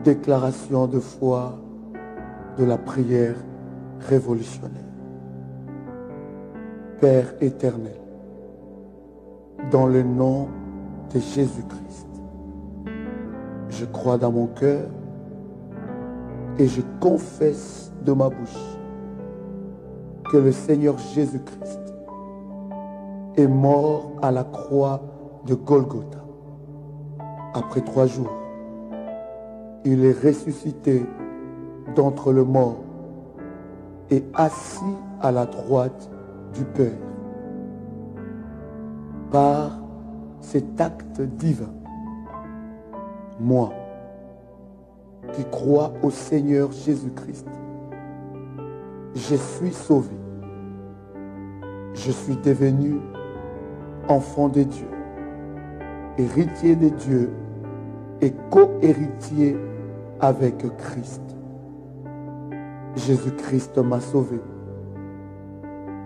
déclaration de foi de la prière révolutionnaire. Père éternel, dans le nom de Jésus-Christ, je crois dans mon cœur et je confesse de ma bouche que le Seigneur Jésus-Christ est mort à la croix de Golgotha. Après 3 jours, il est ressuscité d'entre les morts et assis à la droite du Père. Par cet acte divin, moi, qui crois au Seigneur Jésus-Christ, je suis sauvé. Je suis devenu enfant de Dieu, héritier de Dieu et co-héritier avec Christ. Jésus-Christ m'a sauvé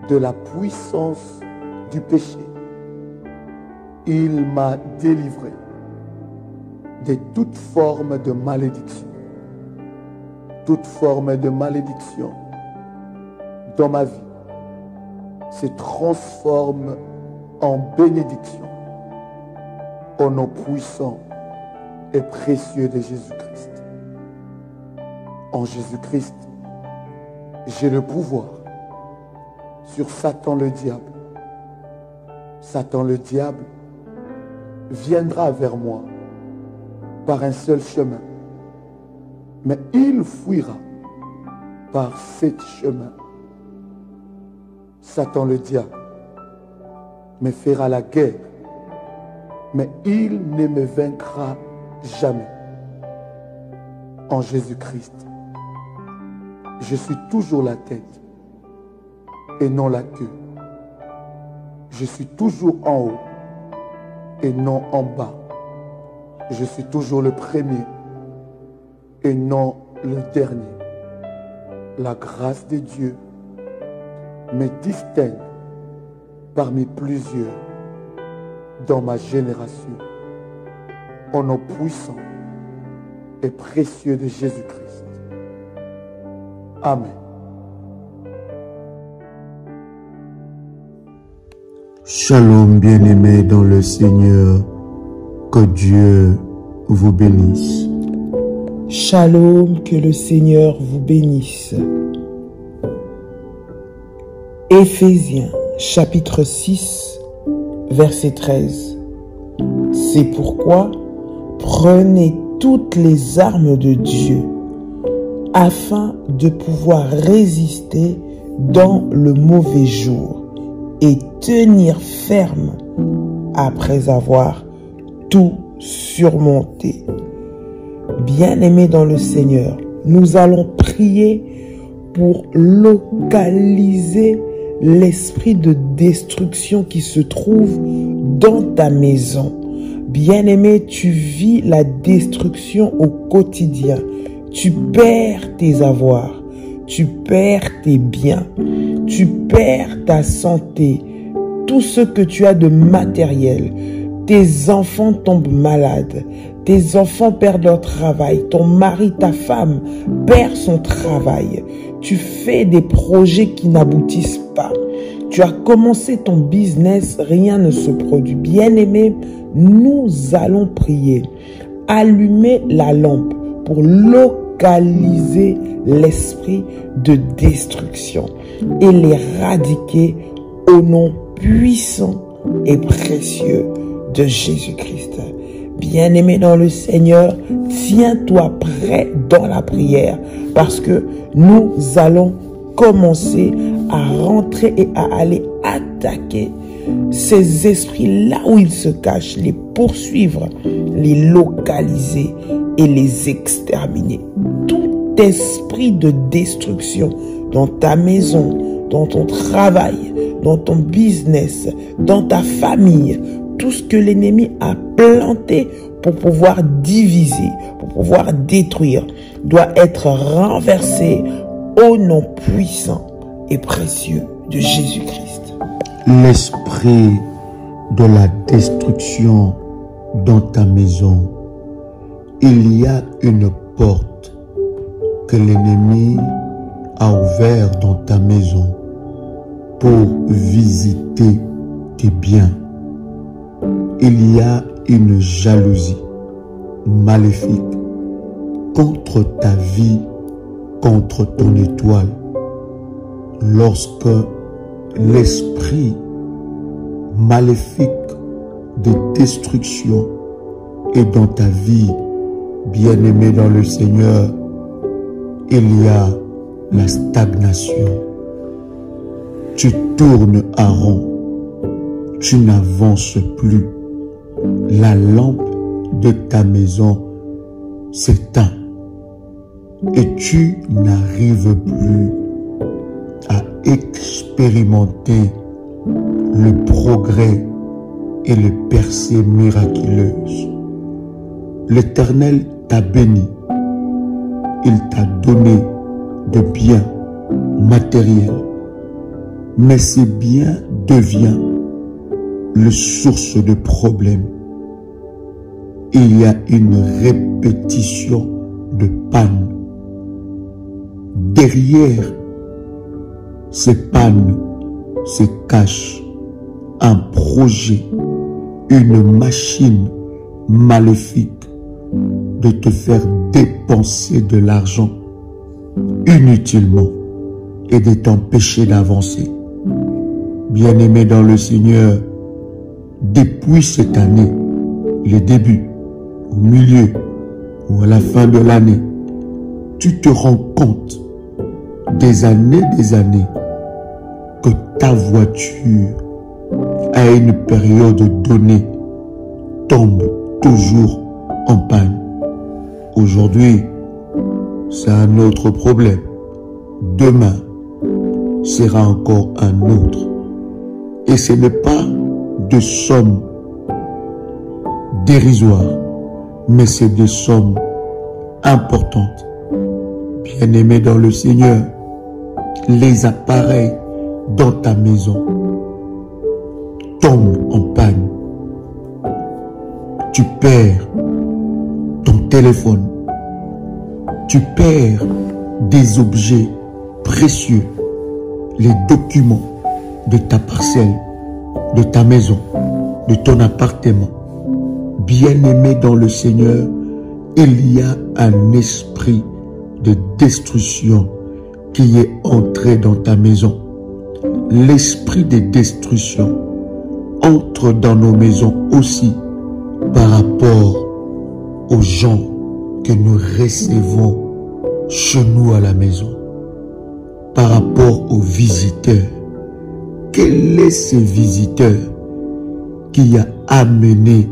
de la puissance du péché. Il m'a délivré de toute forme de malédiction. Toute forme de malédiction dans ma vie se transforme en bénédiction au nom puissant et précieux de Jésus-Christ. En Jésus-Christ, j'ai le pouvoir sur Satan le diable. Satan le diable viendra vers moi par un seul chemin, mais il fuira par 7 chemins. Satan le diable me fera la guerre, mais il ne me vaincra jamais. En Jésus-Christ, je suis toujours la tête et non la queue. Je suis toujours en haut et non en bas. Je suis toujours le premier et non le dernier. La grâce de Dieu me distingue parmi plusieurs dans ma génération. Au nom puissant et précieux de Jésus-Christ. Amen. Shalom bien-aimés dans le Seigneur, que Dieu vous bénisse. Shalom, que le Seigneur vous bénisse. Éphésiens chapitre 6, verset 13. C'est pourquoi prenez toutes les armes de Dieu afin de pouvoir résister dans le mauvais jour et tenir ferme après avoir tout surmonté. Bien-aimés dans le Seigneur, nous allons prier pour localiser l'esprit de destruction qui se trouve dans ta maison. Bien-aimé, tu vis la destruction au quotidien. Tu perds tes avoirs, tu perds tes biens, tu perds ta santé, tout ce que tu as de matériel. Tes enfants tombent malades, tes enfants perdent leur travail, ton mari, ta femme perd son travail. Tu fais des projets qui n'aboutissent pas. Tu as commencé ton business, rien ne se produit. Bien-aimé, nous allons prier. Allumer la lampe pour localiser l'esprit de destruction et l'éradiquer au nom puissant et précieux de Jésus-Christ. Bien-aimé dans le Seigneur, tiens-toi prêt dans la prière parce que nous allons commencer à rentrer et à aller attaquer ces esprits là où ils se cachent, les poursuivre, les localiser et les exterminer. Tout esprit de destruction dans ta maison, dans ton travail, dans ton business, dans ta famille, tout ce que l'ennemi a planté pour pouvoir diviser, pour pouvoir détruire, doit être renversé au nom puissant et précieux de Jésus-Christ. L'esprit de la destruction dans ta maison, il y a une porte que l'ennemi a ouverte dans ta maison pour visiter tes biens. Il y a une jalousie maléfique contre ta vie, contre ton étoile. Lorsque l'esprit maléfique de destruction est dans ta vie, bien-aimé dans le Seigneur, il y a la stagnation. Tu tournes à rond, tu n'avances plus. La lampe de ta maison s'éteint et tu n'arrives plus à expérimenter le progrès et les percées miraculeuses. L'Éternel t'a béni. Il t'a donné de biens matériels. Mais ces biens deviennent le source de problèmes. Il y a une répétition de pannes. Derrière ces pannes se cache un projet, une machine maléfique de te faire dépenser de l'argent inutilement et de t'empêcher d'avancer. Bien-aimé dans le Seigneur, depuis cette année, le début, au milieu ou à la fin de l'année, tu te rends compte des années que ta voiture à une période donnée tombe toujours en panne. Aujourd'hui, c'est un autre problème. Demain sera encore un autre. Et ce n'est pas de sommes dérisoires, mais c'est des sommes importantes. Bien-aimé dans le Seigneur, les appareils dans ta maison tombent en panne. Tu perds ton téléphone. Tu perds des objets précieux, les documents de ta parcelle, de ta maison, de ton appartement. Bien-aimé dans le Seigneur, il y a un esprit de destruction qui est entré dans ta maison. L'esprit de destruction entre dans nos maisons aussi par rapport aux gens que nous recevons chez nous à la maison, par rapport aux visiteurs. Quel est ce visiteur qui a amené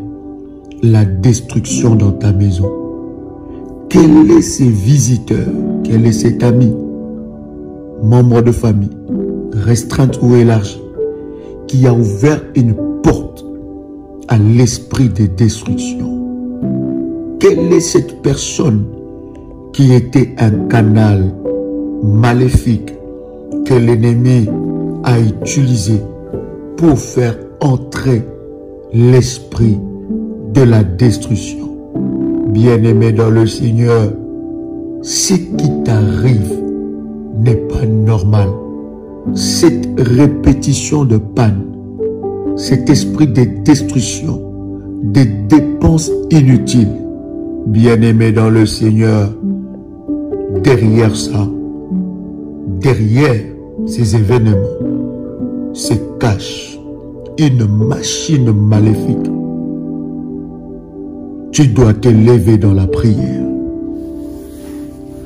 la destruction dans ta maison? Quel est ce visiteur? Quel est cet ami, membre de famille, restreinte ou élargie, qui a ouvert une porte à l'esprit de destruction? Quelle est cette personne qui était un canal maléfique que l'ennemi a utilisé pour faire entrer l'esprit de la destruction? Bien-aimé dans le Seigneur, ce qui t'arrive n'est pas normal. Cette répétition de panne, cet esprit de destruction, de dépenses inutiles, bien-aimé dans le Seigneur, derrière ça, derrière ces événements, se cache une machine maléfique. Tu dois te lever dans la prière.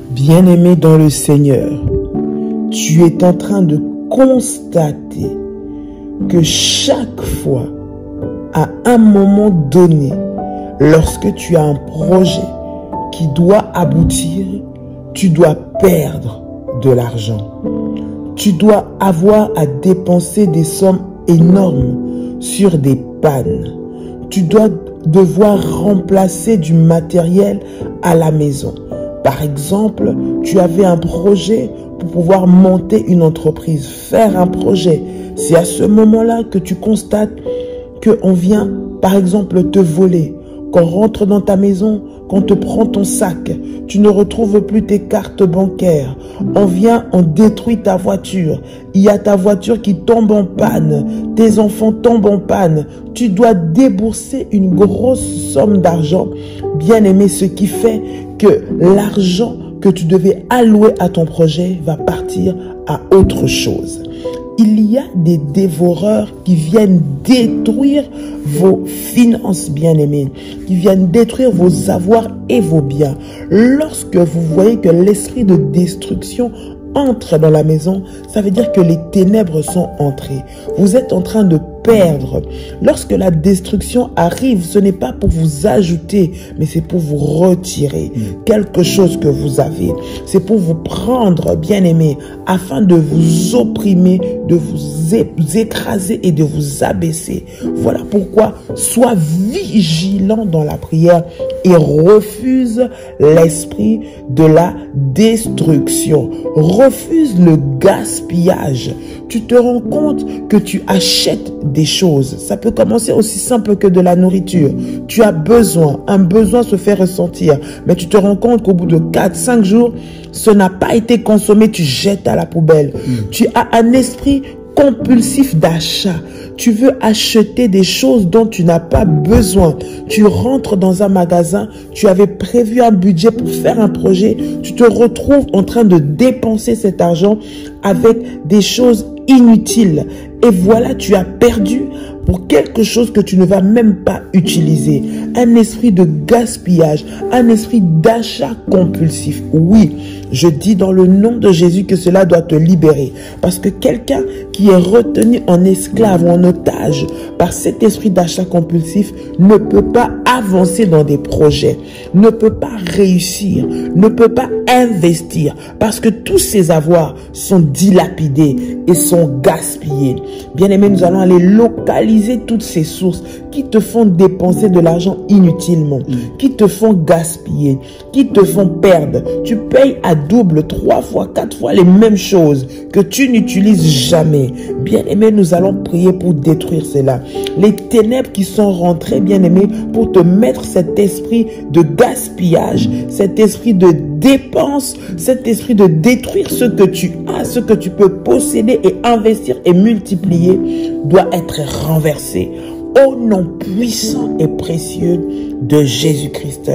Bien-aimé dans le Seigneur, tu es en train de constater que chaque fois, à un moment donné, lorsque tu as un projet qui doit aboutir, tu dois perdre de l'argent. Tu dois avoir à dépenser des sommes énormes sur des pannes. Tu dois devoir remplacer du matériel à la maison. Par exemple, tu avais un projet pour pouvoir monter une entreprise, faire un projet. C'est à ce moment-là que tu constates qu'on vient, par exemple, te voler, qu'on rentre dans ta maison, Quand te prend ton sac, tu ne retrouves plus tes cartes bancaires. On vient, on détruit ta voiture. Il y a ta voiture qui tombe en panne. Tes enfants tombent en panne. Tu dois débourser une grosse somme d'argent. Bien aimé, ce qui fait que l'argent que tu devais allouer à ton projet va partir à autre chose. Il y a des dévoreurs qui viennent détruire vos finances, bien-aimés, qui viennent détruire vos avoirs et vos biens. Lorsque vous voyez que l'esprit de destruction entre dans la maison, ça veut dire que les ténèbres sont entrées. Vous êtes en train de perdre. Lorsque la destruction arrive, ce n'est pas pour vous ajouter, mais c'est pour vous retirer quelque chose que vous avez. C'est pour vous prendre, bien-aimés, afin de vous opprimer, de vous écraser et de vous abaisser. Voilà pourquoi sois vigilant dans la prière et refuse l'esprit de la destruction. Refuse le gaspillage. Tu te rends compte que tu achètes des choses. Ça peut commencer aussi simple que de la nourriture. Tu as besoin, un besoin se fait ressentir. Mais tu te rends compte qu'au bout de 4-5 jours, ce n'a pas été consommé, tu jettes à la poubelle. Tu as un esprit compulsif d'achat. Tu veux acheter des choses dont tu n'as pas besoin. Tu rentres dans un magasin, tu avais prévu un budget pour faire un projet, tu te retrouves en train de dépenser cet argent avec des choses inutiles. Et voilà, tu as perdu pour quelque chose que tu ne vas même pas utiliser. Un esprit de gaspillage, un esprit d'achat compulsif. Oui, je dis dans le nom de Jésus que cela doit te libérer. Parce que quelqu'un qui est retenu en esclave ou en otage par cet esprit d'achat compulsif ne peut pas avancer dans des projets, ne peut pas réussir, ne peut pas investir. Parce que tous ses avoirs sont dilapidés et sont gaspillés. Bien-aimés, nous allons aller localiser toutes ces sources qui te font dépenser de l'argent inutilement, qui te font gaspiller, qui te font perdre. Tu payes à double, 3 fois, 4 fois les mêmes choses que tu n'utilises jamais. Bien-aimés, nous allons prier pour détruire cela. Les ténèbres qui sont rentrées, bien-aimés, pour te mettre cet esprit de gaspillage, cet esprit de dépense, cet esprit de détruire ce que tu as, ce que tu peux posséder et investir et multiplier, doit être renversé. Au nom puissant et précieux de Jésus-Christ.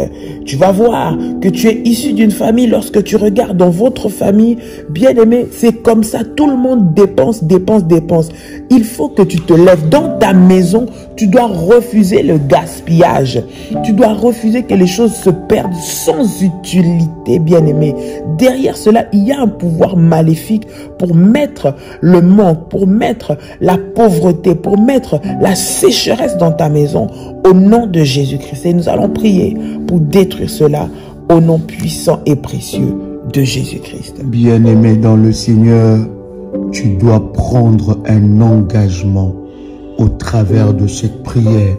Tu vas voir que tu es issu d'une famille. Lorsque tu regardes dans votre famille, bien-aimé, c'est comme ça. Tout le monde dépense, dépense, dépense. Il faut que tu te lèves. Dans ta maison, tu dois refuser le gaspillage. Tu dois refuser que les choses se perdent sans utilité, bien-aimé. Derrière cela, il y a un pouvoir maléfique pour mettre le manque, pour mettre la pauvreté, pour mettre la sécheresse dans ta maison. Au nom de Jésus-Christ. Et nous allons prier pour détruire cela au nom puissant et précieux de Jésus-Christ. Bien-aimé dans le Seigneur, tu dois prendre un engagement au travers de cette prière.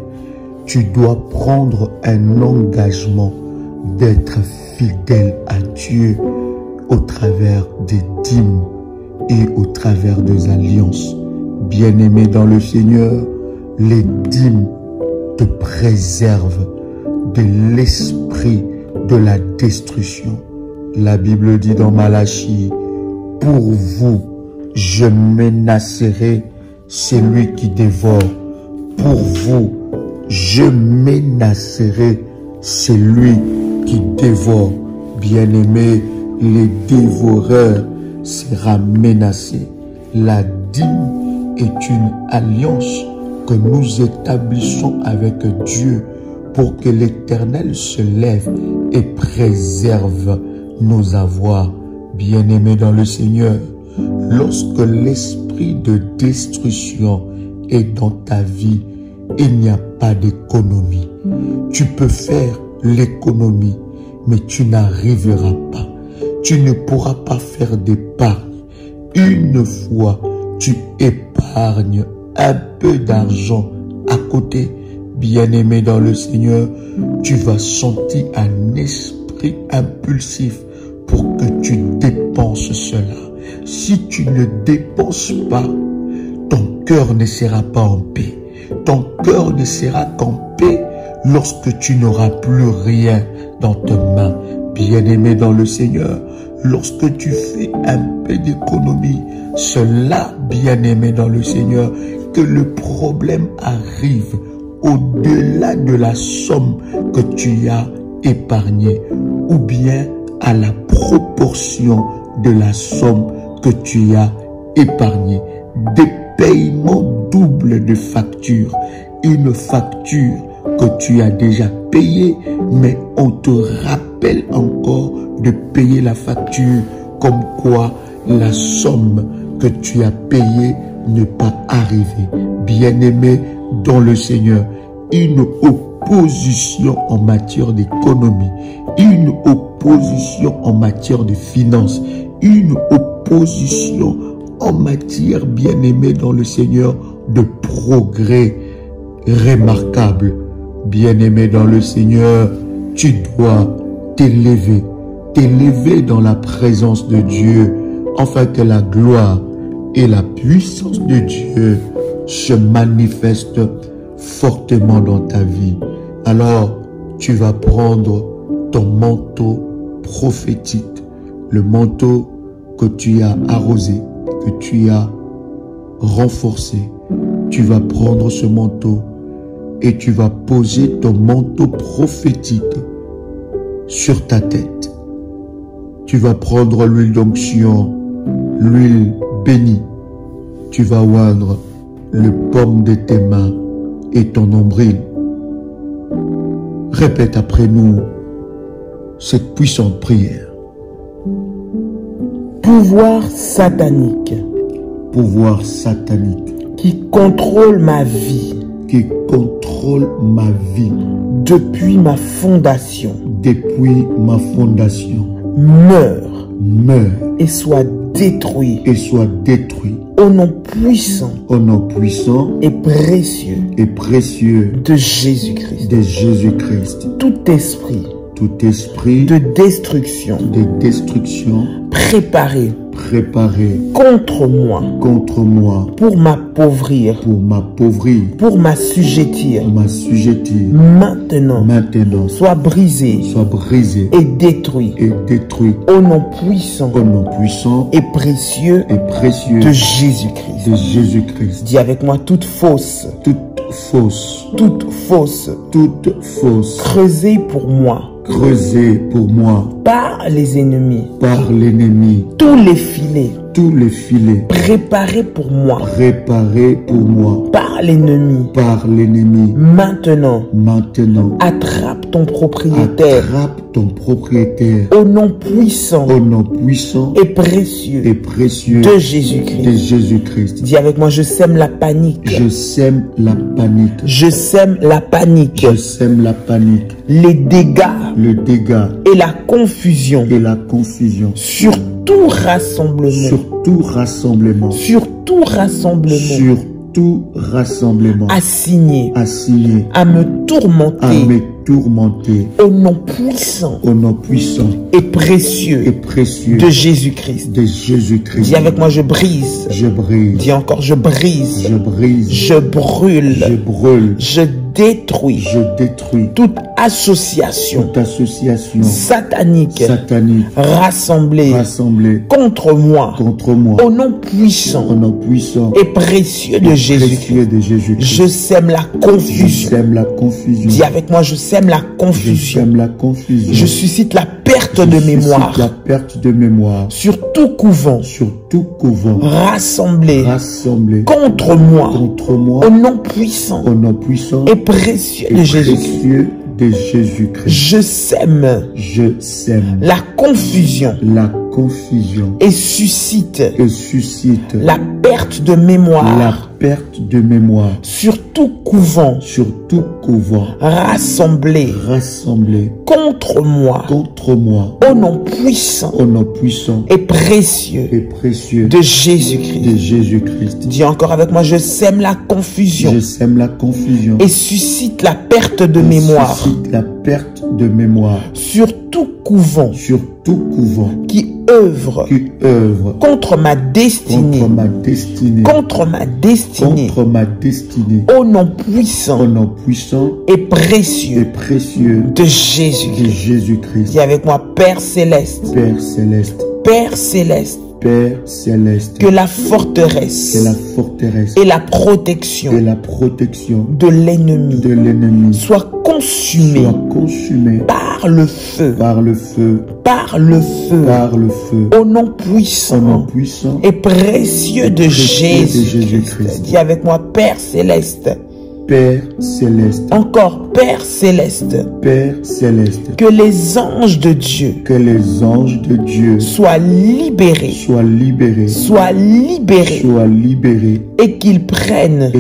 Tu dois prendre un engagement d'être fidèle à Dieu au travers des dîmes et au travers des alliances. Bien-aimé dans le Seigneur, les dîmes te préservent de l'esprit de la destruction. La Bible dit dans Malachie, pour vous, je menacerai celui qui dévore. Pour vous, je menacerai celui qui dévore. Bien-aimé, les dévoreurs sera menacé. La dîme est une alliance que nous établissons avec Dieu pour que l'Éternel se lève et préserve nos avoirs. Bien-aimés dans le Seigneur, lorsque l'esprit de destruction est dans ta vie, il n'y a pas d'économie. Tu peux faire l'économie, mais tu n'arriveras pas. Tu ne pourras pas faire d'épargne. Une fois tu épargnes un peu d'argent à côté, bien-aimé dans le Seigneur, tu vas sentir un esprit impulsif pour que tu dépenses cela. Si tu ne dépenses pas, ton cœur ne sera pas en paix. Ton cœur ne sera qu'en paix lorsque tu n'auras plus rien dans tes mains, bien-aimé dans le Seigneur, lorsque tu fais un peu d'économie, cela, bien-aimé dans le Seigneur, que le problème arrive au-delà de la somme que tu as épargnée, ou bien à la proportion de la somme que tu as épargnée. Des paiements doubles de factures, une facture que tu as déjà payée, mais on te rappelle encore de payer la facture, comme quoi la somme que tu as payée n'est pas arrivée. Bien-aimé dans le Seigneur, une opposition en matière d'économie, une opposition en matière de finances, une opposition en matière, bien-aimé dans le Seigneur, de progrès remarquable. Bien-aimé dans le Seigneur, tu dois t'élever dans la présence de Dieu, afin que la gloire et la puissance de Dieu se manifestent fortement dans ta vie. Alors, tu vas prendre ton manteau prophétique, le manteau que tu as arrosé, que tu as renforcé. Tu vas prendre ce manteau et tu vas poser ton manteau prophétique sur ta tête. Tu vas prendre l'huile d'onction, l'huile bénie. Tu vas oindre le paume de tes mains et ton nombril. Répète après nous cette puissante prière. Pouvoir satanique Pouvoir satanique qui contrôle ma vie qui contrôle ma vie depuis ma fondation, meurt et soit détruit au nom puissant et précieux de Jésus-Christ. Tout esprit de destruction préparé contre moi pour m'appauvrir, pour m'assujettir, maintenant soit brisé et détruit au nom puissant et précieux de Jésus-Christ. Dis avec moi: toute fausse creusée pour moi par les ennemis, tous les filets préparés pour moi par l'ennemi, maintenant attrape ton propriétaire au nom puissant et précieux de Jésus-Christ. Dis avec moi: je sème la panique, les dégâts et la confusion sur tout rassemblement assigné à me tourmenter au nom puissant et précieux de Jésus-Christ. Dis avec moi: je brise. Dis encore: je brise. Je brûle. Je détruis toute association satanique rassemblée contre moi au nom puissant et précieux de Jésus-Christ. Je sème la confusion. Dis avec moi: je sème la confusion. Je suscite la perte de mémoire sur tout couvent rassemblé contre moi au nom puissant et précieux de Jésus-Christ. Je sème la confusion et suscite la perte de mémoire sur tout couvent rassemblé contre moi au nom puissant et précieux de Jésus-Christ. Dis encore avec moi: je sème la confusion et suscite la perte de mémoire perte de mémoire sur tout couvent sur tout couvent qui œuvre contre ma destinée, contre ma destinée, au nom puissant et précieux de Jésus-Christ. Dis avec moi, Père céleste, Père céleste, Père céleste, que la forteresse et la protection de l'ennemi soit consumée par le feu, au nom puissant et précieux de Jésus-Christ. Dis avec moi, Père céleste, Père céleste, encore Père céleste, que les anges de Dieu, soient libérés, et qu'ils prennent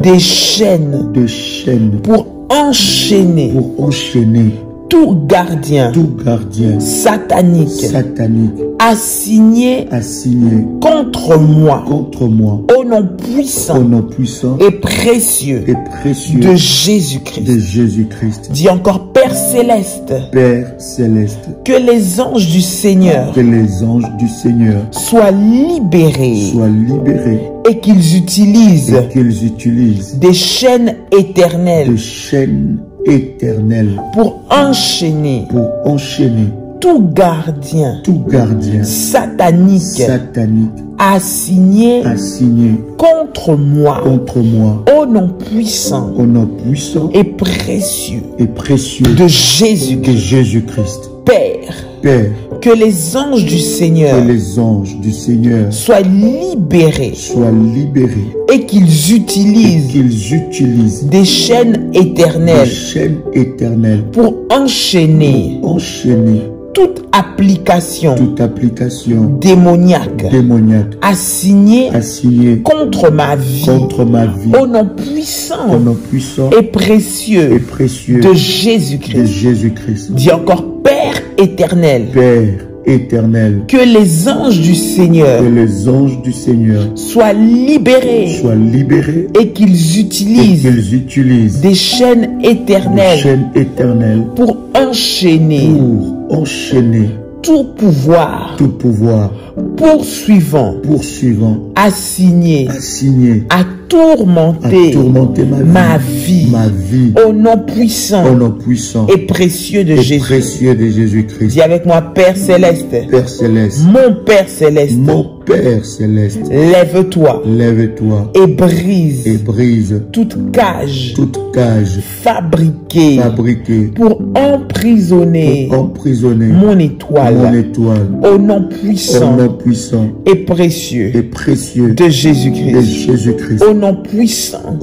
des chaînes pour enchaîner tout gardien satanique assigné contre moi au nom puissant et précieux de Jésus-Christ. Dis encore, Père céleste, que les anges du Seigneur soient libérés et qu'ils utilisent des chaînes éternelles pour enchaîner tout gardien satanique assigné contre moi au nom puissant et précieux de Jésus-Christ. Père, que les anges du Seigneur soient libérés et qu'ils utilisent des chaînes éternelles pour enchaîner toute application démoniaque assignée contre ma vie au nom puissant et précieux de Jésus-Christ. Dis encore, Père éternel, que les anges du Seigneur soient libérés et qu'ils utilisent des chaînes éternelles pour enchaîner tout pouvoir poursuivant assigné à tourmenter ma vie au nom puissant et précieux de Jésus-Christ. Dis avec moi, Père céleste, mon Père céleste, lève-toi et brise toute cage fabriquée pour emprisonner mon étoile au nom puissant et précieux de Jésus-Christ. Au nom puissant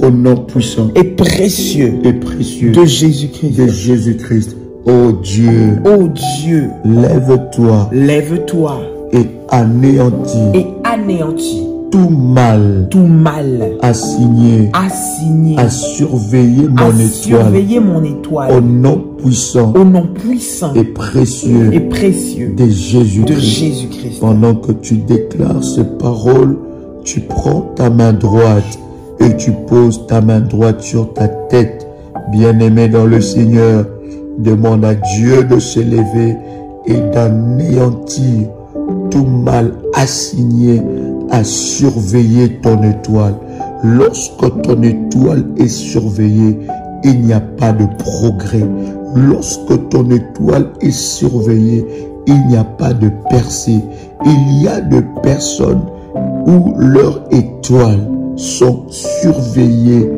et précieux de Jésus-Christ. Ô Dieu, lève-toi et anéantis tout mal assigné à surveiller mon étoile au nom puissant et précieux de Jésus-Christ. Pendant que tu déclares ces paroles, tu prends ta main droite et tu poses ta main droite sur ta tête. Bien-aimé dans le Seigneur, demande à Dieu de se lever et d'anéantir tout mal assigné à surveiller ton étoile. Lorsque ton étoile est surveillée, il n'y a pas de progrès. Lorsque ton étoile est surveillée, il n'y a pas de percée. Il y a des personnes où leurs étoiles sont surveillées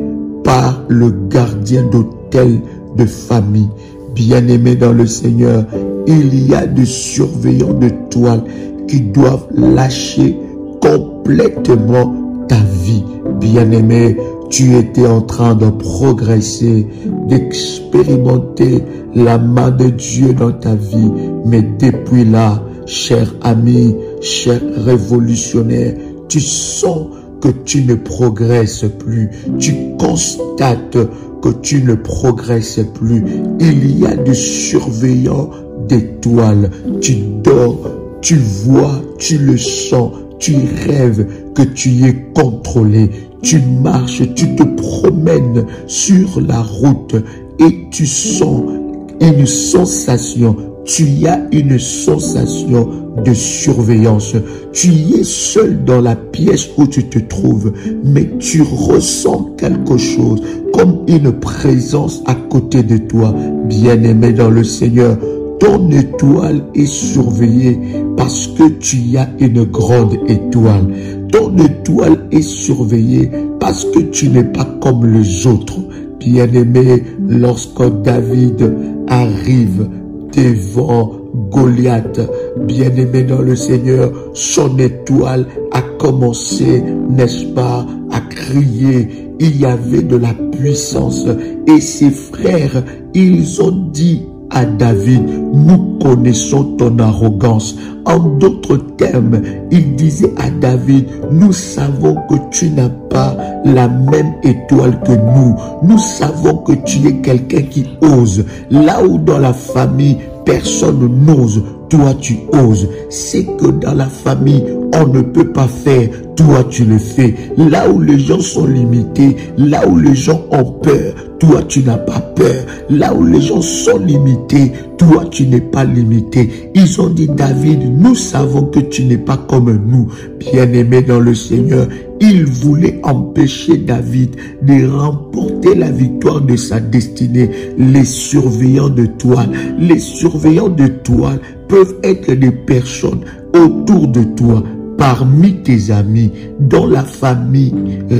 par le gardien d'hôtel de famille. Bien-aimé dans le Seigneur, il y a des surveillants d'étoiles qui doivent lâcher complètement ta vie. Bien-aimé, tu étais en train de progresser, d'expérimenter la main de Dieu dans ta vie. Mais depuis là, cher ami, cher révolutionnaire, tu sens que tu ne progresses plus. Tu constates que tu ne progresses plus. Il y a des surveillants d'étoiles. Tu dors, tu vois, tu le sens, tu rêves que tu es contrôlé. Tu marches, tu te promènes sur la route et tu sens une sensation. Tu as une sensation de surveillance. Tu es seul dans la pièce où tu te trouves, mais tu ressens quelque chose, comme une présence à côté de toi. Bien-aimé dans le Seigneur, ton étoile est surveillée parce que tu as une grande étoile. Ton étoile est surveillée parce que tu n'es pas comme les autres. Bien-aimé, lorsque David arrive devant Goliath, bien-aimé dans le Seigneur, son étoile a commencé, n'est-ce pas, à crier. Il y avait de la puissance et ses frères, ils ont dit à David, nous connaissons ton arrogance. En d'autres termes, il disait à David, nous savons que tu n'as pas la même étoile que nous. Nous savons que tu es quelqu'un qui ose. Là où dans la famille, personne n'ose, toi tu oses. C'est que dans la famille, on ne peut pas faire, toi tu le fais. Là où les gens sont limités, là où les gens ont peur, toi tu n'as pas peur. Là où les gens sont limités, toi tu n'es pas limité. Ils ont dit, David, nous savons que tu n'es pas comme nous. Bien-aimé dans le Seigneur, il voulait empêcher David de remporter la victoire de sa destinée. Les surveillants de toile, les surveillants de toile peuvent être des personnes autour de toi, parmi tes amis, dans la famille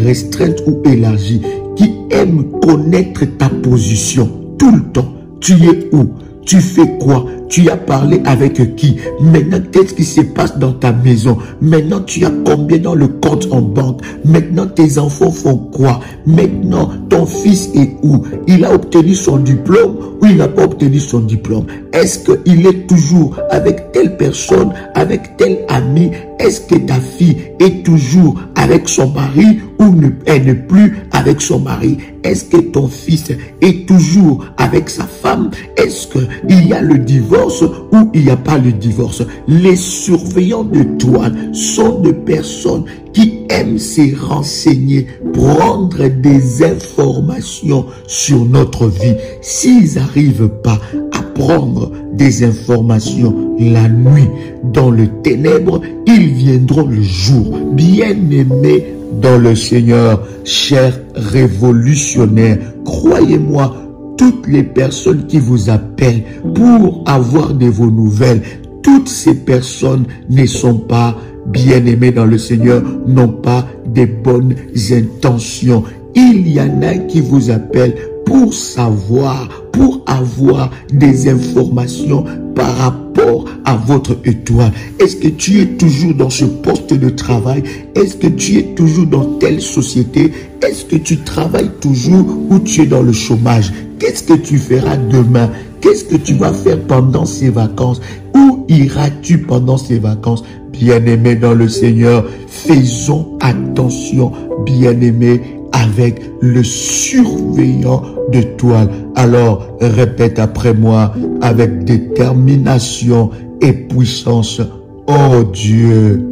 restreinte ou élargie, qui aiment connaître ta position tout le temps. Tu es où? Tu fais quoi? Tu as parlé avec qui? Maintenant, qu'est-ce qui se passe dans ta maison? Maintenant, tu as combien dans le compte en banque? Maintenant, tes enfants font quoi? Maintenant, ton fils est où? Il a obtenu son diplôme ou il n'a pas obtenu son diplôme? Est-ce qu'il est toujours avec telle personne, avec tel ami? Est-ce que ta fille est toujours avec son mari ou elle n'est plus avec son mari? Est-ce que ton fils est toujours avec sa femme? Est-ce qu'il y a le divorce ou il n'y a pas le divorce? Les surveillants de toile sont des personnes qui aiment se renseigner, prendre des informations sur notre vie. S'ils n'arrivent pas à prendre des informations la nuit dans le ténèbre, ils viendront le jour. Bien-aimés dans le Seigneur, chers révolutionnaires, croyez-moi, toutes les personnes qui vous appellent pour avoir de vos nouvelles, toutes ces personnes ne sont pas bien-aimés dans le Seigneur, n'ont pas de bonnes intentions. Il y en a qui vous appellent pour savoir, pour avoir des informations par rapport à votre étoile. Est-ce que tu es toujours dans ce poste de travail? Est-ce que tu es toujours dans telle société? Est-ce que tu travailles toujours ou tu es dans le chômage? Qu'est-ce que tu feras demain? Qu'est-ce que tu vas faire pendant ces vacances? Où iras-tu pendant ces vacances? Bien-aimés dans le Seigneur, faisons attention, bien-aimés, avec le surveillant de toile. Alors, répète après moi avec détermination et puissance. Oh Dieu,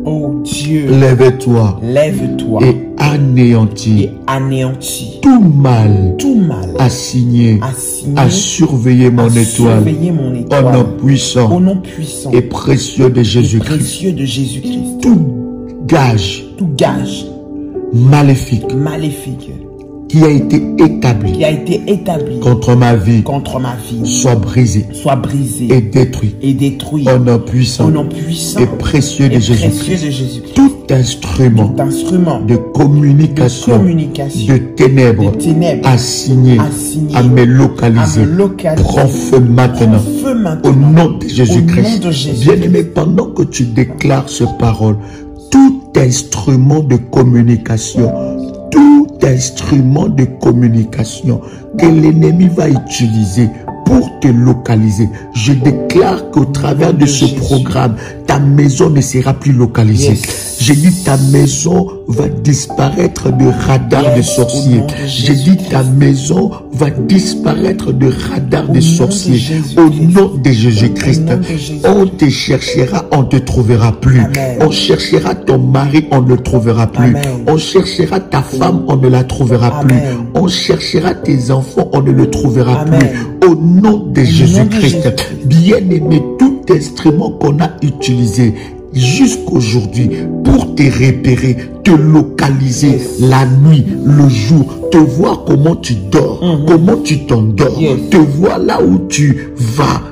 lève-toi et anéantis tout mal assigné à surveiller mon étoile au nom puissant et précieux de Jésus-Christ. Tout gage maléfique qui a été établi contre ma vie, soit brisé et détruit au nom puissant et précieux de Jésus-Christ. Tout instrument de communication de ténèbres assigné à me localiser prend feu maintenant au nom de Jésus-Christ. Bien-aimé, pendant que tu déclares ces paroles, tout instrument de communication que l'ennemi va utiliser pour te localiser, je déclare qu'au travers de ce programme, ta maison ne sera plus localisée. Je dis ta maison va disparaître de radar de sorciers. J'ai dit ta maison va disparaître de radar de sorciers. Au nom de Jésus-Christ. On te cherchera, on ne te trouvera plus. On cherchera ton mari, on ne le trouvera plus. On cherchera ta femme, on ne la trouvera plus. On cherchera tes enfants, on ne le trouvera plus. Au nom de Jésus-Christ. Bien-aimé, tout instrument qu'on a utilisé jusqu'aujourd'hui pour te repérer, te localiser la nuit, le jour, te voir comment tu dors, comment tu t'endors, te voir là où tu vas,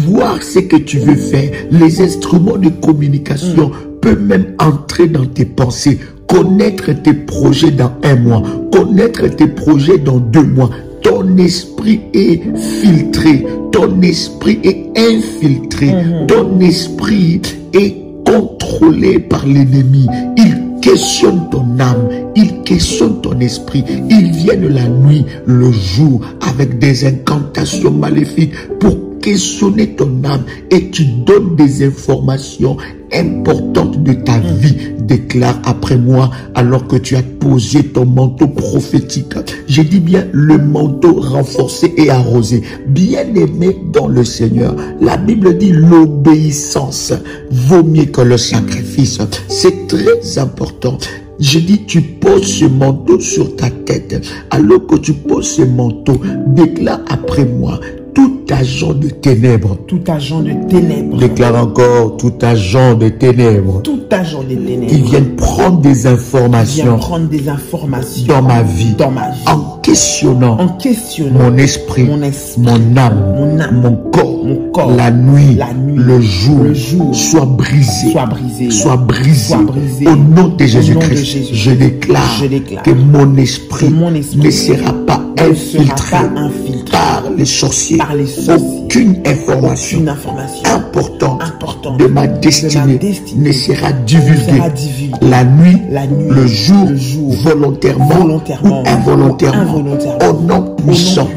voir ce que tu veux faire. Les instruments de communication peuvent même entrer dans tes pensées, connaître tes projets dans 1 mois, connaître tes projets dans 2 mois. Ton esprit est filtré, ton esprit est infiltré, ton esprit est contrôlé par l'ennemi. Il questionne ton âme, il questionne ton esprit. Ils viennent la nuit, le jour, avec des incantations maléfiques pour questionner ton âme, et tu donnes des informations importantes de ta vie. Déclare après moi, alors que tu as posé ton manteau prophétique. Je dis bien le manteau renforcé et arrosé. Bien-aimé dans le Seigneur, la Bible dit l'obéissance vaut mieux que le sacrifice. C'est très important. Je dis, tu poses ce manteau sur ta tête. Alors que tu poses ce manteau, déclare après moi, tout agent de ténèbres. Tout agent de ténèbres. Déclare encore, tout agent de ténèbres. Tout agent de ténèbres. Qui viennent prendre des informations. Dans ma vie. En questionnant. Mon esprit. Mon âme. Mon corps. La nuit. Le jour. Soit brisé. Soit brisé. Au nom de Jésus-Christ. Je déclare que mon esprit ne sera pas infiltré par les sorciers. Aucune information importante de ma destinée ne sera divulguée. La nuit, le jour, volontairement ou involontairement, au nom puissant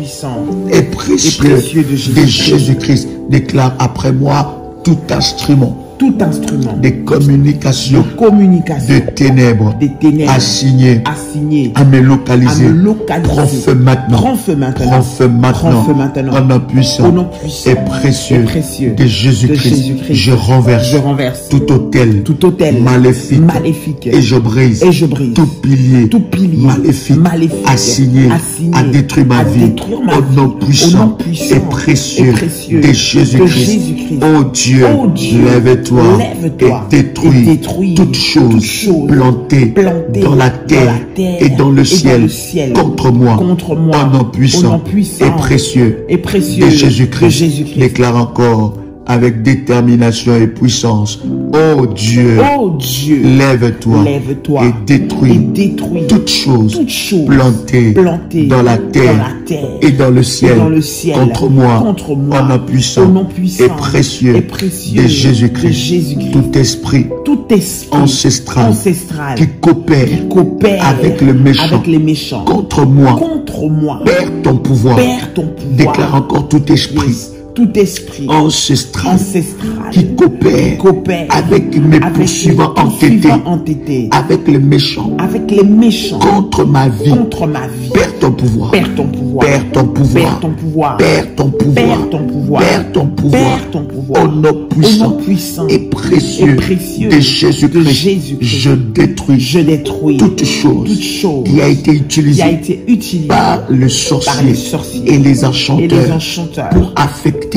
et précieux de Jésus-Christ. Déclare après moi, tout instrument de communication, de ténèbres, assigné à me localiser. Prends feu maintenant. Prends feu maintenant. Au nom puissant et précieux de Jésus-Christ. Je renverse tout autel maléfique et je brise tout pilier maléfique assigné à détruire ma vie. Au nom puissant et précieux de Jésus-Christ. Oh Dieu, lève-toi et détruis toutes choses plantées dans la terre et dans le ciel contre moi. Au nom puissant et précieux de Jésus-Christ. Déclare encore avec détermination et puissance. Oh Dieu, lève-toi et détruis toutes choses plantées dans la terre et dans le ciel contre moi. Au nom puissant et précieux de Jésus-Christ. Tout esprit ancestral qui coopère avec le méchant contre moi, perds ton pouvoir. Déclare encore tout esprit ancestral qui coopère avec mes poursuivants entêtés, avec les méchants contre ma vie. Perds ton pouvoir. Perds ton pouvoir. Perds ton pouvoir. Au nom puissant et précieux de Jésus-Christ, je détruis toute chose qui a été utilisée par le sorcier et les enchanteurs pour affecter,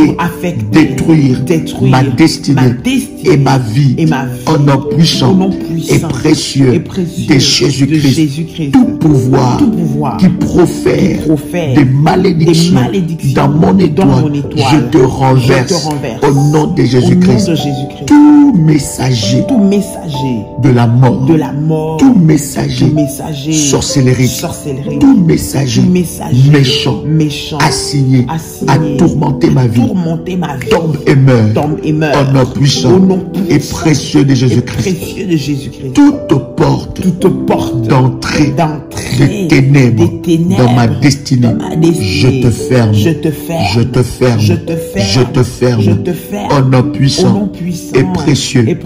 détruire ma destinée et ma vie. Au nom puissant et précieux de Jésus-Christ, tout pouvoir qui profère des malédictions dans mon étoile, je te renverse au nom de Jésus-Christ. Tout messager de la mort, tout messager sorcellerie, tout messager méchant assigné à tourmenter ma vie, tourmenter ma vie. Tombe et meurt. Tombe et meurt. Au nom puissant. Au nom Et puissant précieux de et Jésus-Christ. précieux de Jésus-Christ. Toute porte d'entrée des ténèbres dans ma destinée, je te ferme. Je te ferme. Je te ferme. Je te ferme. Je te ferme. Je te ferme. Au nom puissant et précieux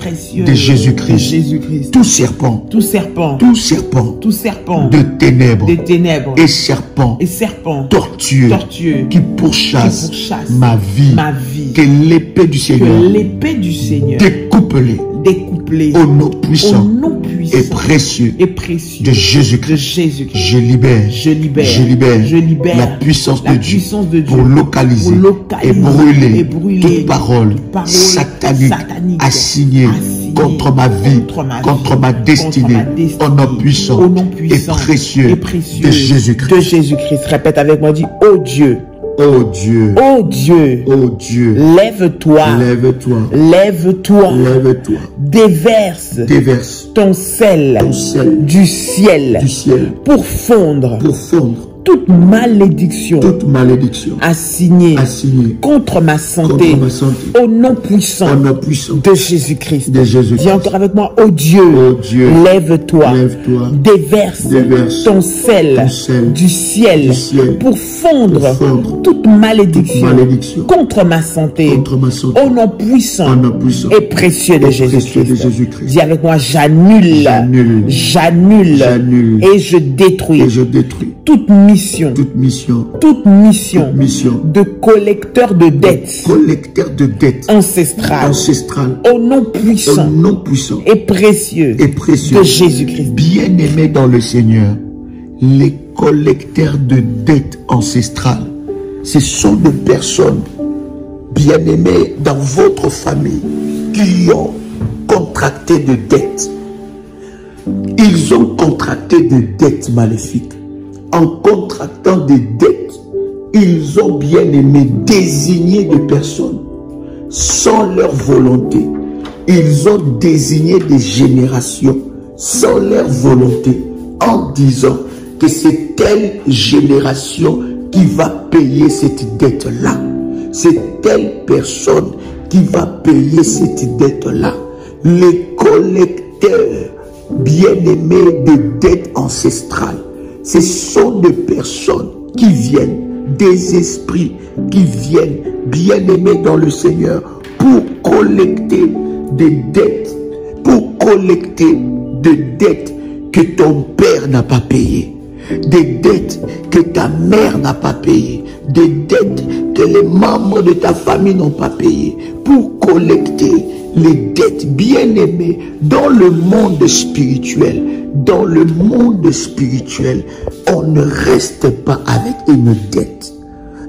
de Jésus-Christ. Tout serpent. Tout serpent. Tout serpent. Tout serpent. De ténèbres. De ténèbres. Et serpent. Et serpent. Tortueux. Tortueux. Qui pourchasse ma vie. Ma vie. Que l'épée du Seigneur. Que l'épée du Seigneur. Découpe-les. Découpe-les. Au nom puissant. Au nom puissant. Et précieux. Et précieux. De Jésus-Christ. Je libère. Je libère. Je libère. Je libère. La puissance de Dieu. Pour localiser. Et brûler. Toute parole satanique assignée contre ma vie, contre ma destinée, au nom puissant et précieux de Jésus-Christ. De Jésus-Christ. Répète avec moi, dis, oh Dieu. Oh Dieu. Oh Dieu. Oh Dieu. Lève-toi. Lève-toi. Lève-toi. Lève-toi. Déverse. Déverse. Ton sel. Ton sel. Du ciel. Du ciel. Pour fondre. Pour fondre. Toute malédiction. Toute malédiction. Assignée. Assignée. Contre ma santé. Contre ma santé. Au nom puissant. Au nom puissant. De Jésus-Christ. De Jésus-Christ. Dis encore avec moi, oh Dieu. Oh Dieu. Lève-toi. Lève-toi. Déverse. Déverse. Ton sel. Ton sel. Du ciel. Du ciel. Pour fondre. Pour fondre. Toute malédiction. Toute malédiction. Contre ma santé. Contre ma santé. Au nom puissant. Au nom puissant. Et précieux de Jésus-Christ. Dis avec moi, j'annule. J'annule. J'annule. J'annule. Et je détruis. Et je détruis. Toute mission. Toute mission. Toute mission. Toute mission. De collecteur de dettes. Collecteur de dettes. Ancestrales. Ancestrales. Au nom puissant. Au nom puissant. Et précieux. Et précieux. De Jésus-Christ. Bien-aimés dans le Seigneur, les collecteurs de dettes ancestrales, ce sont des personnes bien-aimées dans votre famille qui ont contracté de dettes. Ils ont contracté des dettes maléfiques. En contractant des dettes, ils ont bien aimé désigner des personnes sans leur volonté. Ils ont désigné des générations sans leur volonté en disant que c'est telle génération qui va payer cette dette-là. C'est telle personne qui va payer cette dette-là. Les collecteurs bien-aimés de dettes ancestrales, ce sont des personnes qui viennent, des esprits qui viennent, bien-aimés dans le Seigneur, pour collecter des dettes, pour collecter des dettes que ton père n'a pas payées, des dettes que ta mère n'a pas payées, des dettes que les membres de ta famille n'ont pas payées, pour collecter les dettes bien-aimées dans le monde spirituel. Dans le monde spirituel, on ne reste pas avec une dette.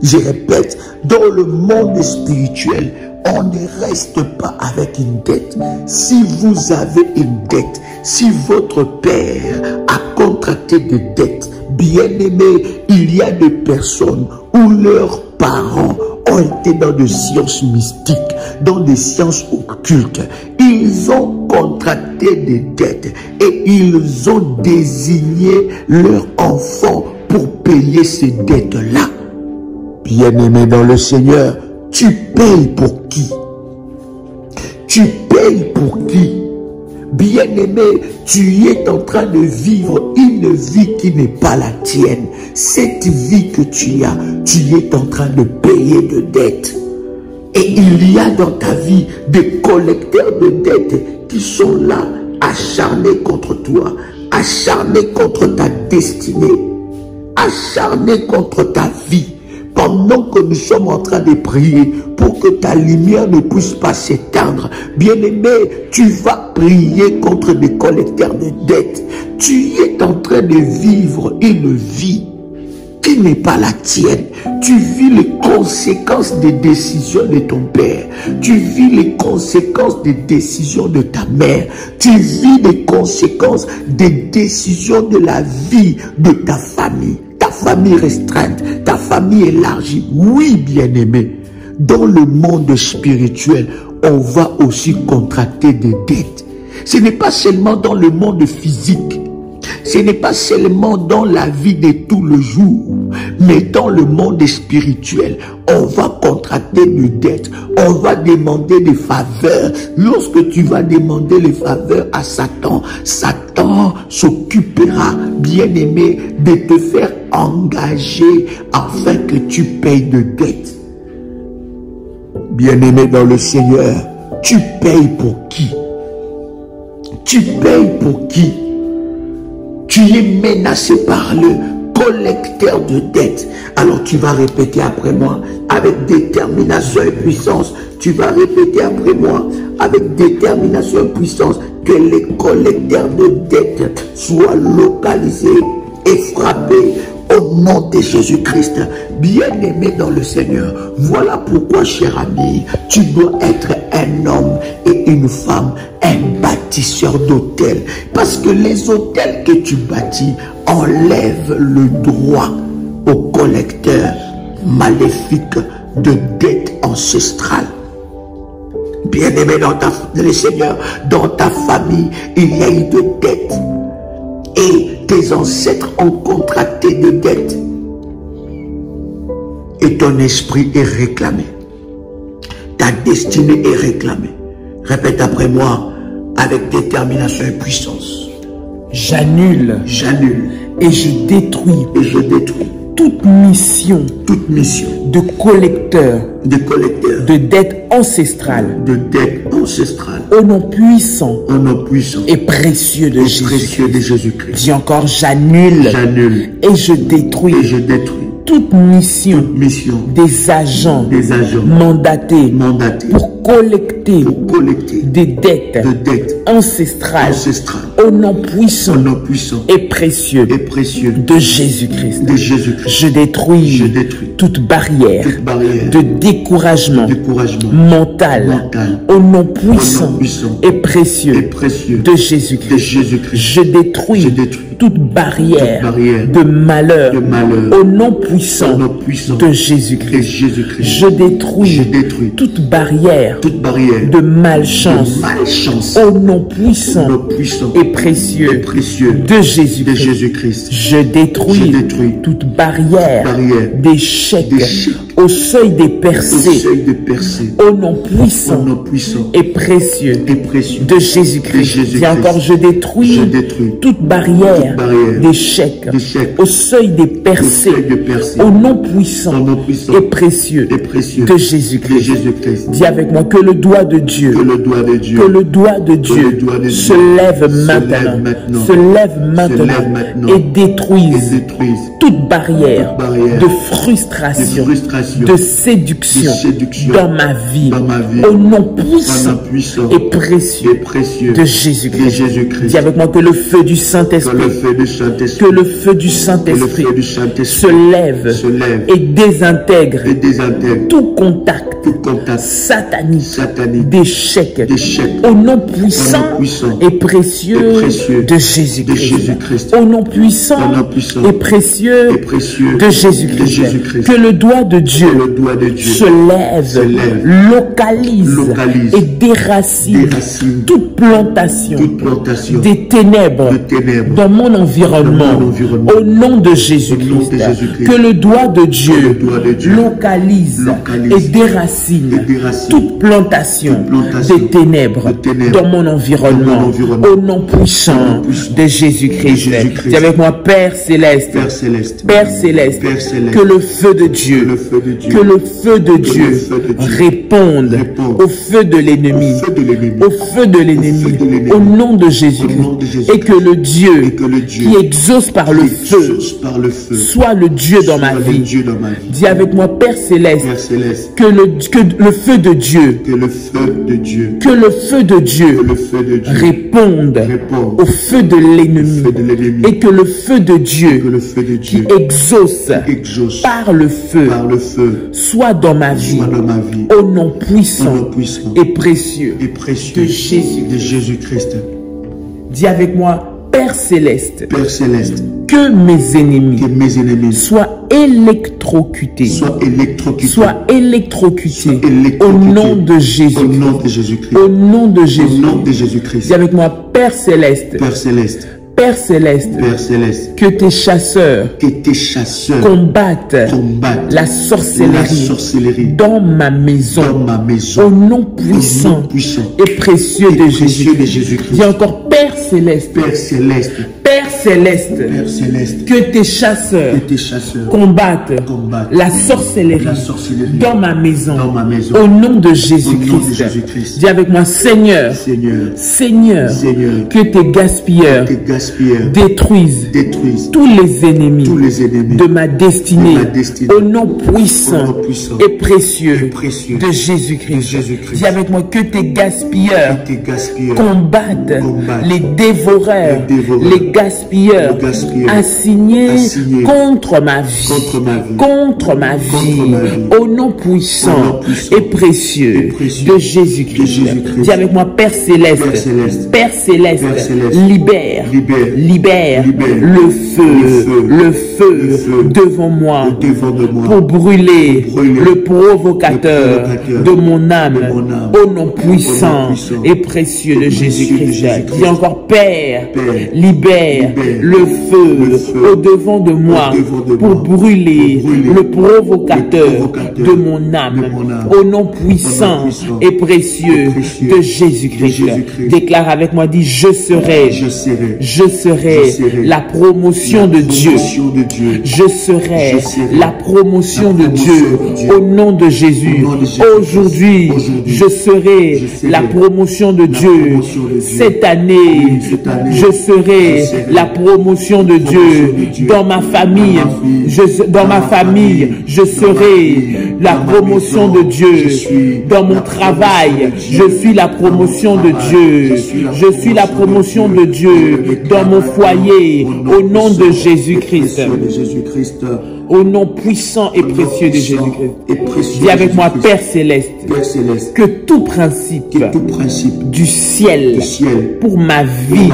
Je répète, dans le monde spirituel, on ne reste pas avec une dette. Si vous avez une dette, si votre père a contracté des dettes, bien-aimé, il y a des personnes où leurs parents ont été dans des sciences mystiques, dans des sciences occultes. Ils ont contracté des dettes et ils ont désigné leur enfant pour payer ces dettes-là. Bien-aimé dans le Seigneur, tu payes pour qui? Tu payes pour qui? Bien-aimé, tu es en train de vivre une vie qui n'est pas la tienne. Cette vie que tu as, tu es en train de payer de dettes. Et il y a dans ta vie des collecteurs de dettes qui sont là, acharnés contre toi, acharnés contre ta destinée, acharnés contre ta vie. Pendant que nous sommes en train de prier pour que ta lumière ne puisse pas s'éteindre, bien-aimé, tu vas prier contre des collecteurs de dettes. Tu es en train de vivre une vie qui n'est pas la tienne. Tu vis les conséquences des décisions de ton père. Tu vis les conséquences des décisions de ta mère. Tu vis les conséquences des décisions de la vie de ta famille. Ta famille restreinte, ta famille élargie. Oui, bien-aimé, dans le monde spirituel, on va aussi contracter des dettes. Ce n'est pas seulement dans le monde physique ce n'est pas seulement dans la vie de tout le jour, mais dans le monde spirituel. On va contracter des dettes, on va demander des faveurs. Lorsque tu vas demander les faveurs à Satan, Satan s'occupera, bien-aimé, de te faire engager afin que tu payes de dettes. Bien-aimé dans le Seigneur, tu payes pour qui? Tu payes pour qui? Tu es menacé par le collecteur de dettes. Alors tu vas répéter après moi avec détermination et puissance. Tu vas répéter après moi avec détermination et puissance que les collecteurs de dettes soient localisés et frappés au nom de Jésus-Christ. Bien-aimé dans le Seigneur, voilà pourquoi, cher ami, tu dois être un homme et une femme, un bâtisseur d'hôtels. Parce que les hôtels que tu bâtis enlèvent le droit aux collecteurs maléfiques de dettes ancestrales. Bien-aimé dans le Seigneur, dans ta famille, il y a eu de dettes. Et tes ancêtres ont contracté de dettes. Et ton esprit est réclamé. Ta destinée est réclamée. Répète après moi avec détermination et puissance. J'annule. J'annule. Et je détruis. Et je détruis. Toute mission. Toute mission. De collecteur. De collecteur. De dettes ancestrales. De dettes ancestrales. Au nom puissant. Au nom puissant. Et précieux de Jésus. Précieux de Jésus-Christ. Dis encore j'annule. J'annule. Et je détruis. Et je détruis. Toute mission. Toute mission. Des agents. Des agents. Mandatés. Mandatés. Pour collecter. Pour collecter. Des dettes. De dettes. Ancestrales. Ancestrales. Au nom puissant. Au nom puissant. Et précieux. Et précieux. De Jésus-Christ. De Jésus-Christ. Je détruis. Je détruis. Toute barrière. Toute barrière. De découragement. Découragement. Mental. Mental. Au nom puissant. Au nom puissant. Et précieux. Et précieux. De Jésus-Christ. De Jésus-Christ. Je détruis. Je détruis. Toute barrière. Toute barrière. De malheur. De malheur. Au nom puissant. Au nom puissant. De Jésus-Christ. De Jésus-Christ. Je détruis. Je détruis. Toute barrière. Toute barrière. De malchance. De malchance. Au nom puissant. Au nom puissant. Et précieux. Et précieux. De Jésus-Christ. De Jésus-Christ. Je détruis. Je détruis. Toute barrière. Barrière. D'échec. D'échec. Au seuil des percées. Au seuil de percée. Au nom puissant. Au nom puissant. Et précieux. Et précieux. De Jésus-Christ. Dis encore je détruis. Je détruis. Toute barrière. D'échec. Au seuil des percées. Au nom puissant. Au nom puissant. Et précieux. Et précieux. De Jésus-Christ. De Jésus-Christ. Dis avec moi que le doigt de Dieu. Que le doigt de Dieu. Que le doigt de Dieu se lève maintenant. Se lève maintenant. Et détruise. Toute barrière. De frustration. De séduction. Dans ma vie. Au nom puissant. Et précieux. De Jésus-Christ. Dis avec moi que le feu du Saint-Esprit. Que le feu du Saint-Esprit se lève et désintègre tout contact satanique d'échec au nom puissant et précieux de Jésus-Christ. Au nom puissant et précieux de Jésus-Christ. Que le doigt de Dieu se lève, localise et déracine toute plantation des ténèbres dans mon environnement. Au nom de Jésus-Christ. Que le doigt de Dieu localise et déracine toute plantation des ténèbres dans mon environnement. Au nom puissant de Jésus-Christ. Dis avec moi, Père Céleste. Père Céleste. Que le feu de Dieu, que le feu de Dieu réponde au feu de l'ennemi. Au feu de l'ennemi. Au nom de Jésus-Christ. Et que le Dieu qui exauce par le feu soit le Dieu dans ma vie. Dis avec moi, Père Céleste, que le feu de Dieu, que le feu de Dieu réponde au feu de l'ennemi, et que le feu de Dieu qui exauce par le feu soit dans ma vie, au nom puissant et précieux de Jésus-Christ. Dis avec moi, Père Céleste, que mes ennemis soient électrocutés, au nom de Jésus-Christ. Au nom de Jésus-Christ. Dis avec moi, Père Céleste, Père céleste, que tes chasseurs combattent la sorcellerie dans ma maison, au nom puissant et précieux de Jésus-Christ. Dis encore, Père céleste, Père céleste, que tes chasseurs combattent la sorcellerie dans ma maison, au nom de Jésus-Christ. Dis avec moi, Seigneur, que tes gaspilleurs détruisent tous les ennemis de ma destinée, au nom puissant et précieux de Jésus-Christ. Dis avec moi, que tes gaspilleurs combattent les dévoreurs, les gaspilleurs assignés contre ma vie, au nom puissant et précieux de Jésus-Christ. Dis avec moi, Père céleste, libère le feu devant moi pour brûler le provocateur de mon âme, au nom puissant et précieux de Jésus-Christ. Dis encore, Père, libère le feu au devant de moi pour brûler le provocateur de mon âme, au nom puissant et précieux de Jésus-Christ. Déclare avec moi, dis, je serai la promotion de Dieu. Je serai la promotion de Dieu au nom de Jésus. Aujourd'hui, je serai la promotion de Dieu. Cette année, je serai la promotion de Dieu. Dans ma famille, je serai la promotion de Dieu. Dans mon travail, je suis la promotion de Dieu. Je suis la promotion de Dieu dans mon foyer, au nom de Jésus-Christ. Au nom puissant et précieux de Jésus-Christ. Dis avec moi, Père céleste, que tout principe du ciel pour ma vie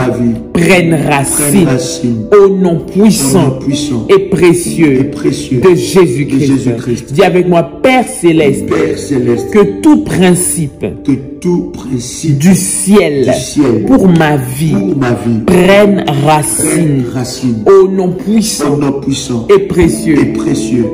prenne racine, au nom puissant et précieux de Jésus-Christ. Dis avec moi, Père céleste, que tout principe du ciel pour ma vie prenne racine, au nom puissant et précieux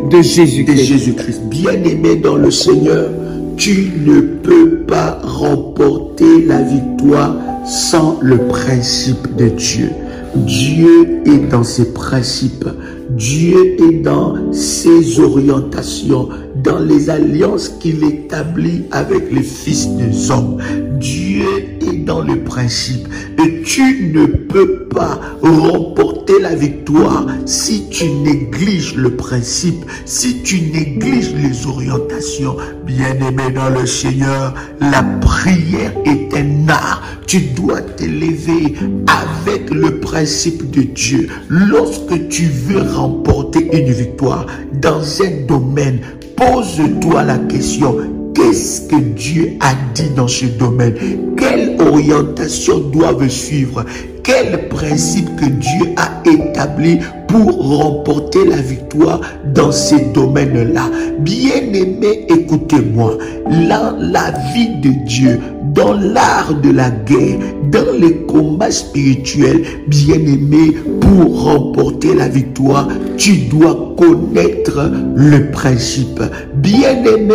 de Jésus-Christ. Bien-aimé dans le Seigneur, tu ne peux pas remporter la victoire sans le principe de Dieu. Dieu est dans ses principes, Dieu est dans ses orientations, dans les alliances qu'il établit avec les fils des hommes. Dieu est dans le principe et tu ne peux pas remporter la victoire si tu négliges le principe, si tu négliges les orientations. Bien-aimé dans le Seigneur, la prière est un art. Tu dois t'élever avec le principe de Dieu. Lorsque tu veux remporter une victoire dans un domaine, pose-toi la question: qu'est-ce que Dieu a dit dans ce domaine? Quelle orientation doivent suivre? Quel principe que Dieu a établi pour remporter la victoire dans ces domaines-là? Bien-aimé, écoutez-moi. La vie de Dieu, dans l'art de la guerre, dans les combats spirituels, bien-aimé, pour remporter la victoire, tu dois connaître le principe. Bien-aimé,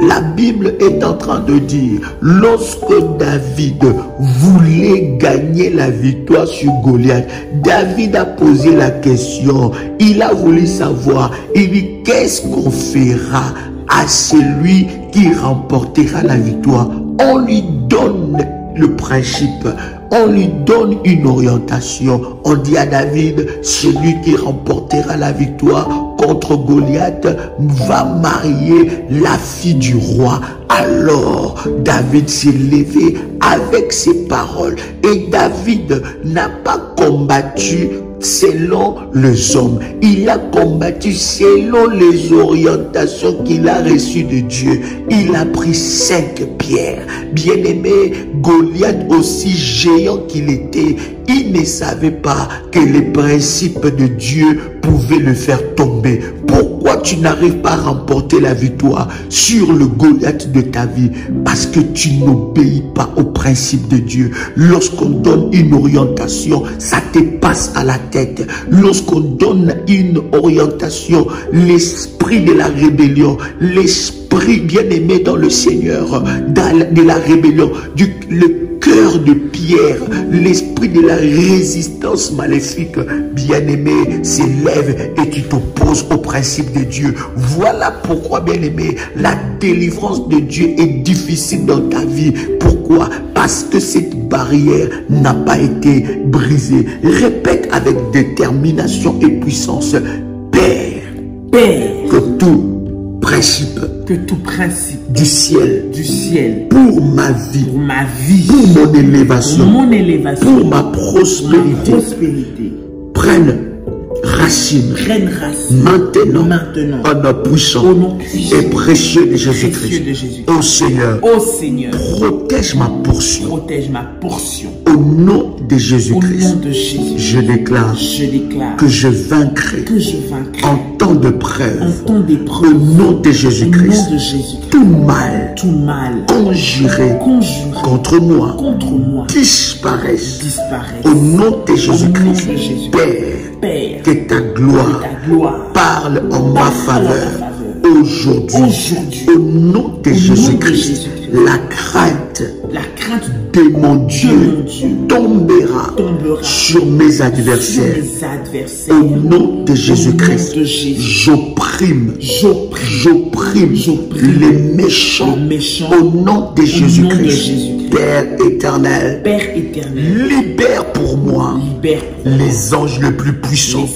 la Bible est en train de dire, lorsque David voulait gagner la victoire sur Goliath, David a posé la question, il a voulu savoir, il dit, qu'est-ce qu'on fera à celui qui remportera la victoire? On lui donne le principe, on lui donne une orientation. On dit à David, celui qui remportera la victoire contre Goliath va marier la fille du roi. Alors David s'est levé avec ses paroles et David n'a pas combattu selon les hommes, il a combattu selon les orientations qu'il a reçues de Dieu. Il a pris 5 pierres. Bien-aimé, Goliath, aussi géant qu'il était, il ne savait pas que les principes de Dieu pouvaient le faire tomber. Pourquoi Pourquoi tu n'arrives pas à remporter la victoire sur le Goliath de ta vie? Parce que tu n'obéis pas au principe de Dieu. Lorsqu'on donne une orientation, ça te passe à la tête. Lorsqu'on donne une orientation, l'esprit de la rébellion, l'esprit bien-aimé dans le Seigneur, de la rébellion, le cœur de pierre, l'esprit de la résistance maléfique, bien-aimé, s'élève et tu t'opposes au principe de Dieu. Voilà pourquoi, bien-aimé, la délivrance de Dieu est difficile dans ta vie. Pourquoi? Parce que cette barrière n'a pas été brisée. Répète avec détermination et puissance: Père, que tout principe du ciel pour ma vie, pour mon élévation, pour ma prospérité, prenne racine maintenant en nom puissant et précieux de Jésus-Christ. Ô Seigneur, protège ma portion. Au nom de Jésus-Christ, je déclare que je vaincrai en temps de preuve. Au nom de Jésus-Christ, tout mal conjuré contre moi disparaisse. Au nom de Jésus-Christ, Père, que ta gloire parle en ma faveur aujourd'hui. Au nom de Jésus-Christ, la crainte de mon Dieu tombera sur mes adversaires. Au nom de Jésus-Christ, j'opprime les méchants. Au nom de Jésus-Christ, Père éternel, libère pour moi les anges les plus puissants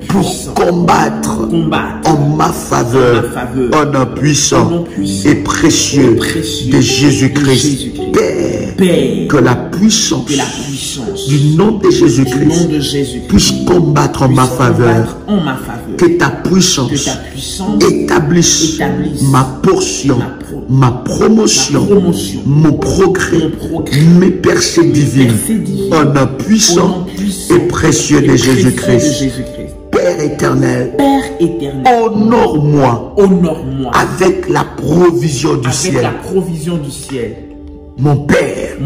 pour combattre en ma faveur, en nom puissant et précieux de Jésus-Christ. Père, que la puissance du nom de Jésus-Christ puisse combattre en ma faveur. Que ta puissance établisse ma portion, ma promotion, mon progrès, mes percées divines, en nom puissant et précieux de Jésus-Christ. Père éternel, honore-moi avec la provision du ciel. Mon Père,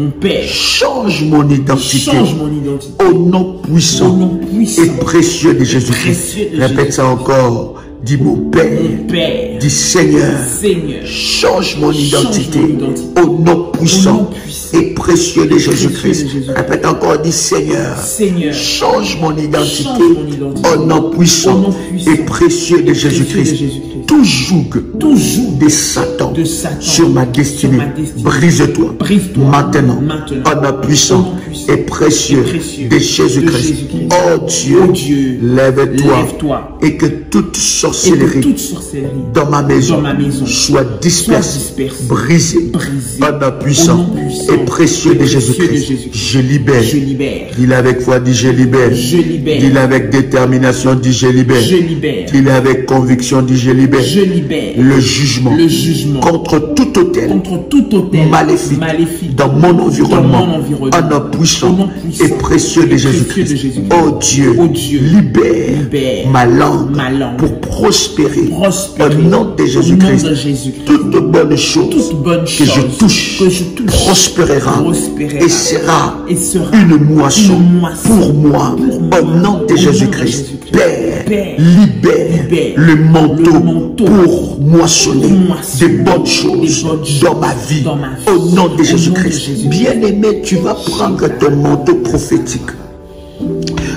change mon identité au nom puissant et précieux de Jésus-Christ. Répète ça encore. Dis mon Père, dis Seigneur, change mon identité au nom puissant et précieux de Jésus-Christ. Répète encore, dis Seigneur, change mon identité au nom puissant et précieux de Jésus-Christ. Tout joug de Satan sur ma destinée, brise-toi maintenant en nom puissant et précieux de Jésus-Christ. Oh Dieu, lève-toi et que toute sorcellerie dans ma maison soit dispersée, brisée en nom puissant et précieux de Jésus-Christ. Je libère. Dis-le avec foi, dis je libère. Dis-le avec détermination, dis je libère. Dis-le avec conviction, dis je libère. Le jugement contre tout hôtel maléfique dans mon environnement en nom puissant et précieux de Jésus-Christ. Oh Dieu, libère ma langue pour prospérer au nom de Jésus-Christ. Toute bonne chose que je touche prospérera et sera une moisson pour moi au nom de Jésus-Christ. Père, libère le manteau pour moissonner de bonnes choses dans ma vie au nom de Jésus-Christ. Bien-aimé, tu vas prendre ton manteau prophétique.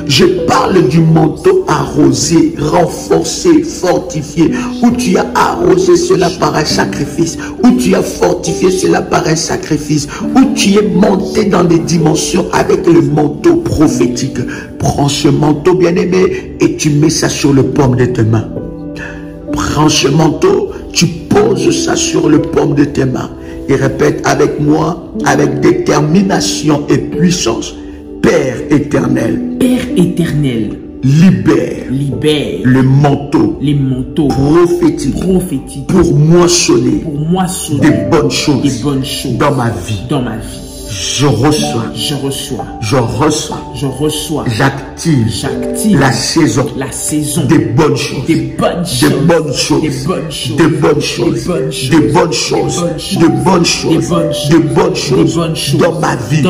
Je parle du manteau arrosé, renforcé, fortifié, où tu as arrosé cela par un sacrifice, où tu as fortifié cela par un sacrifice, où tu es monté dans des dimensions avec le manteau prophétique. Prends ce manteau, bien-aimé, et tu mets ça sur le paume de tes mains. Prends ce manteau, tu poses ça sur le paume de tes mains. Et répète avec moi, avec détermination et puissance. Père éternel, libère le manteau prophétique pour moissonner des bonnes choses dans ma vie. Je reçois. Je reçois. Je reçois. Je reçois. J'active. J'active la saison. La saison. Des bonnes choses. Des bonnes choses. Des bonnes choses. Des bonnes choses. Des bonnes choses. Des bonnes choses. Des bonnes choses. Des bonnes choses. Dans ma vie.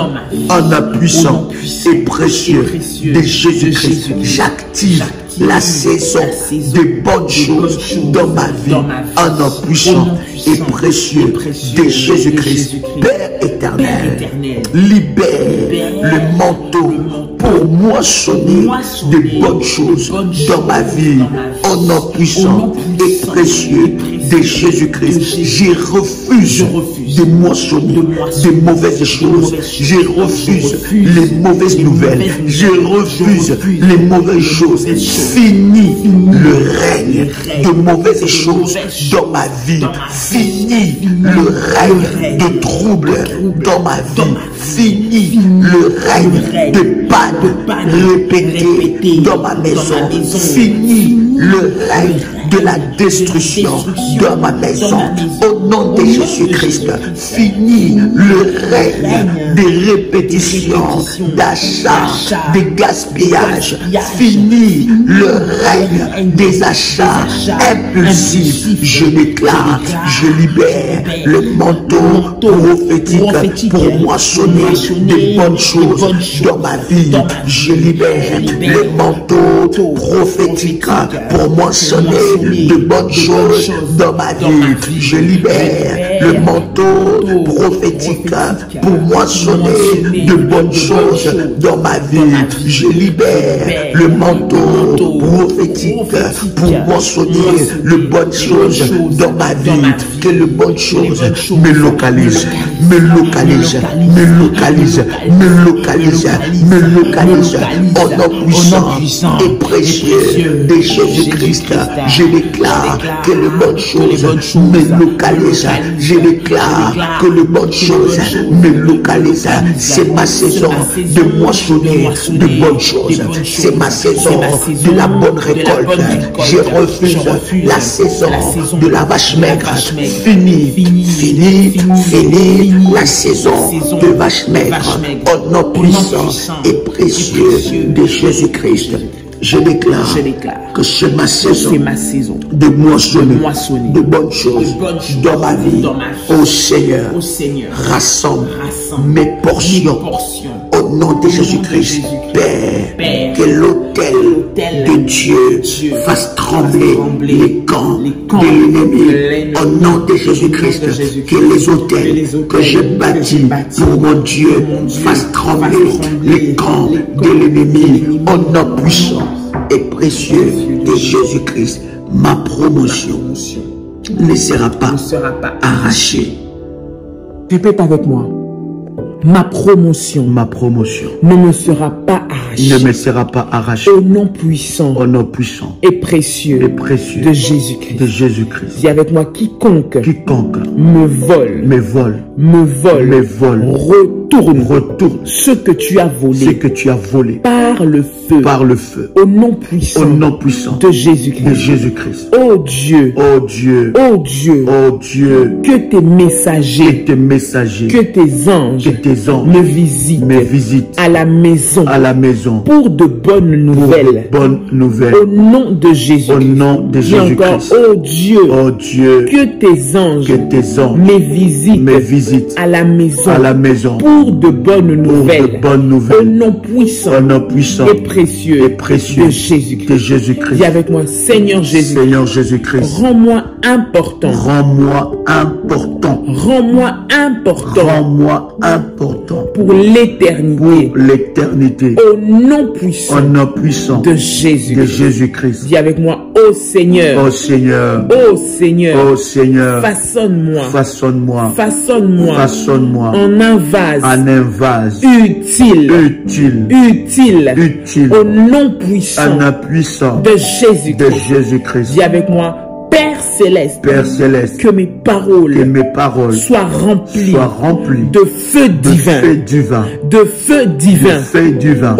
En un puissant et précieux de Jésus-Christ. J'active la saison des bonnes choses dans ma vie. En un puissant et précieux de Jésus-Christ. Père éternel, libère le manteau pour moissonner de bonnes choses dans ma vie. En un puissant et précieux de Jésus-Christ. Je refuse de moissonner de mauvaises choses. Je refuse les mauvaises nouvelles. Je refuse les mauvaises choses. Fini le règne de mauvaises choses dans ma vie. Fini le règne de troubles dans ma vie. Fini le règne de panne répétée dans ma maison. Fini le règne de la destruction dans ma maison. Au nom de Jésus-Christ, fini le règne des répétitions, d'achat, de gaspillage. Fini le règne des achats impulsifs. Je déclare, je libère le manteau prophétique pour moissonner de bonnes choses dans ma vie. Je libère le manteau prophétique pour moissonner de bonnes choses dans ma vie. Je libère le manteau prophétique pour moissonner de bonnes choses dans ma vie. Je libère le manteau prophétique pour moissonner de bonnes choses dans ma vie. Que les bonnes choses me localisent, me localisent, me localisent, me localisent, me localisent au nom puissant et précieux de Jésus-Christ. Je déclare que les bonnes choses me localisent. Je déclare que les bonnes choses me localisent. C'est ma saison de moissonner de bonnes choses. C'est ma saison de la bonne récolte. Je refuse la saison de la vache maigre. Fini, fini, fini la saison de vache maigre. Au nom puissant et précieux de Jésus-Christ. Je déclare que c'est ma saison de moissonner de bonnes choses dans ma vie. Ô Seigneur, rassemble mes portions au nom de Jésus-Christ. Père, que l'autel de Dieu fasse trembler les camps de l'ennemi. Au nom de Jésus-Christ, que les autels que je bâtis pour mon Dieu fassent trembler les camps de l'ennemi. Au nom puissant et précieux de Jésus-Christ, ma promotion ne sera pas arrachée. Répète avec moi. Ma promotion ne me sera pas arrachée. Ne me sera pas arrachée. Au nom puissant et précieux de Jésus-Christ. De Jésus-Christ. Dis avec moi, quiconque me vole, retourne ce que tu as volé, par le feu, au nom puissant de Jésus-Christ. Oh Dieu, que tes messagers, que tes anges me visitent à la maison pour de bonnes nouvelles. Au nom de Jésus-Christ. Encore, oh Dieu, que tes anges me visitent à la maison pour de bonnes nouvelles. Au nom puissant et précieux de Jésus-Christ. Dis avec moi, Seigneur Jésus-Christ, rends-moi important. Pour l'éternité. Au nom puissant de Jésus-Christ. Dis avec moi, ô Seigneur, façonne-moi en un vase utile au nom puissant de Jésus-Christ. Dis avec moi, Père céleste, que que mes paroles soient remplies de feu divin, de feu divin,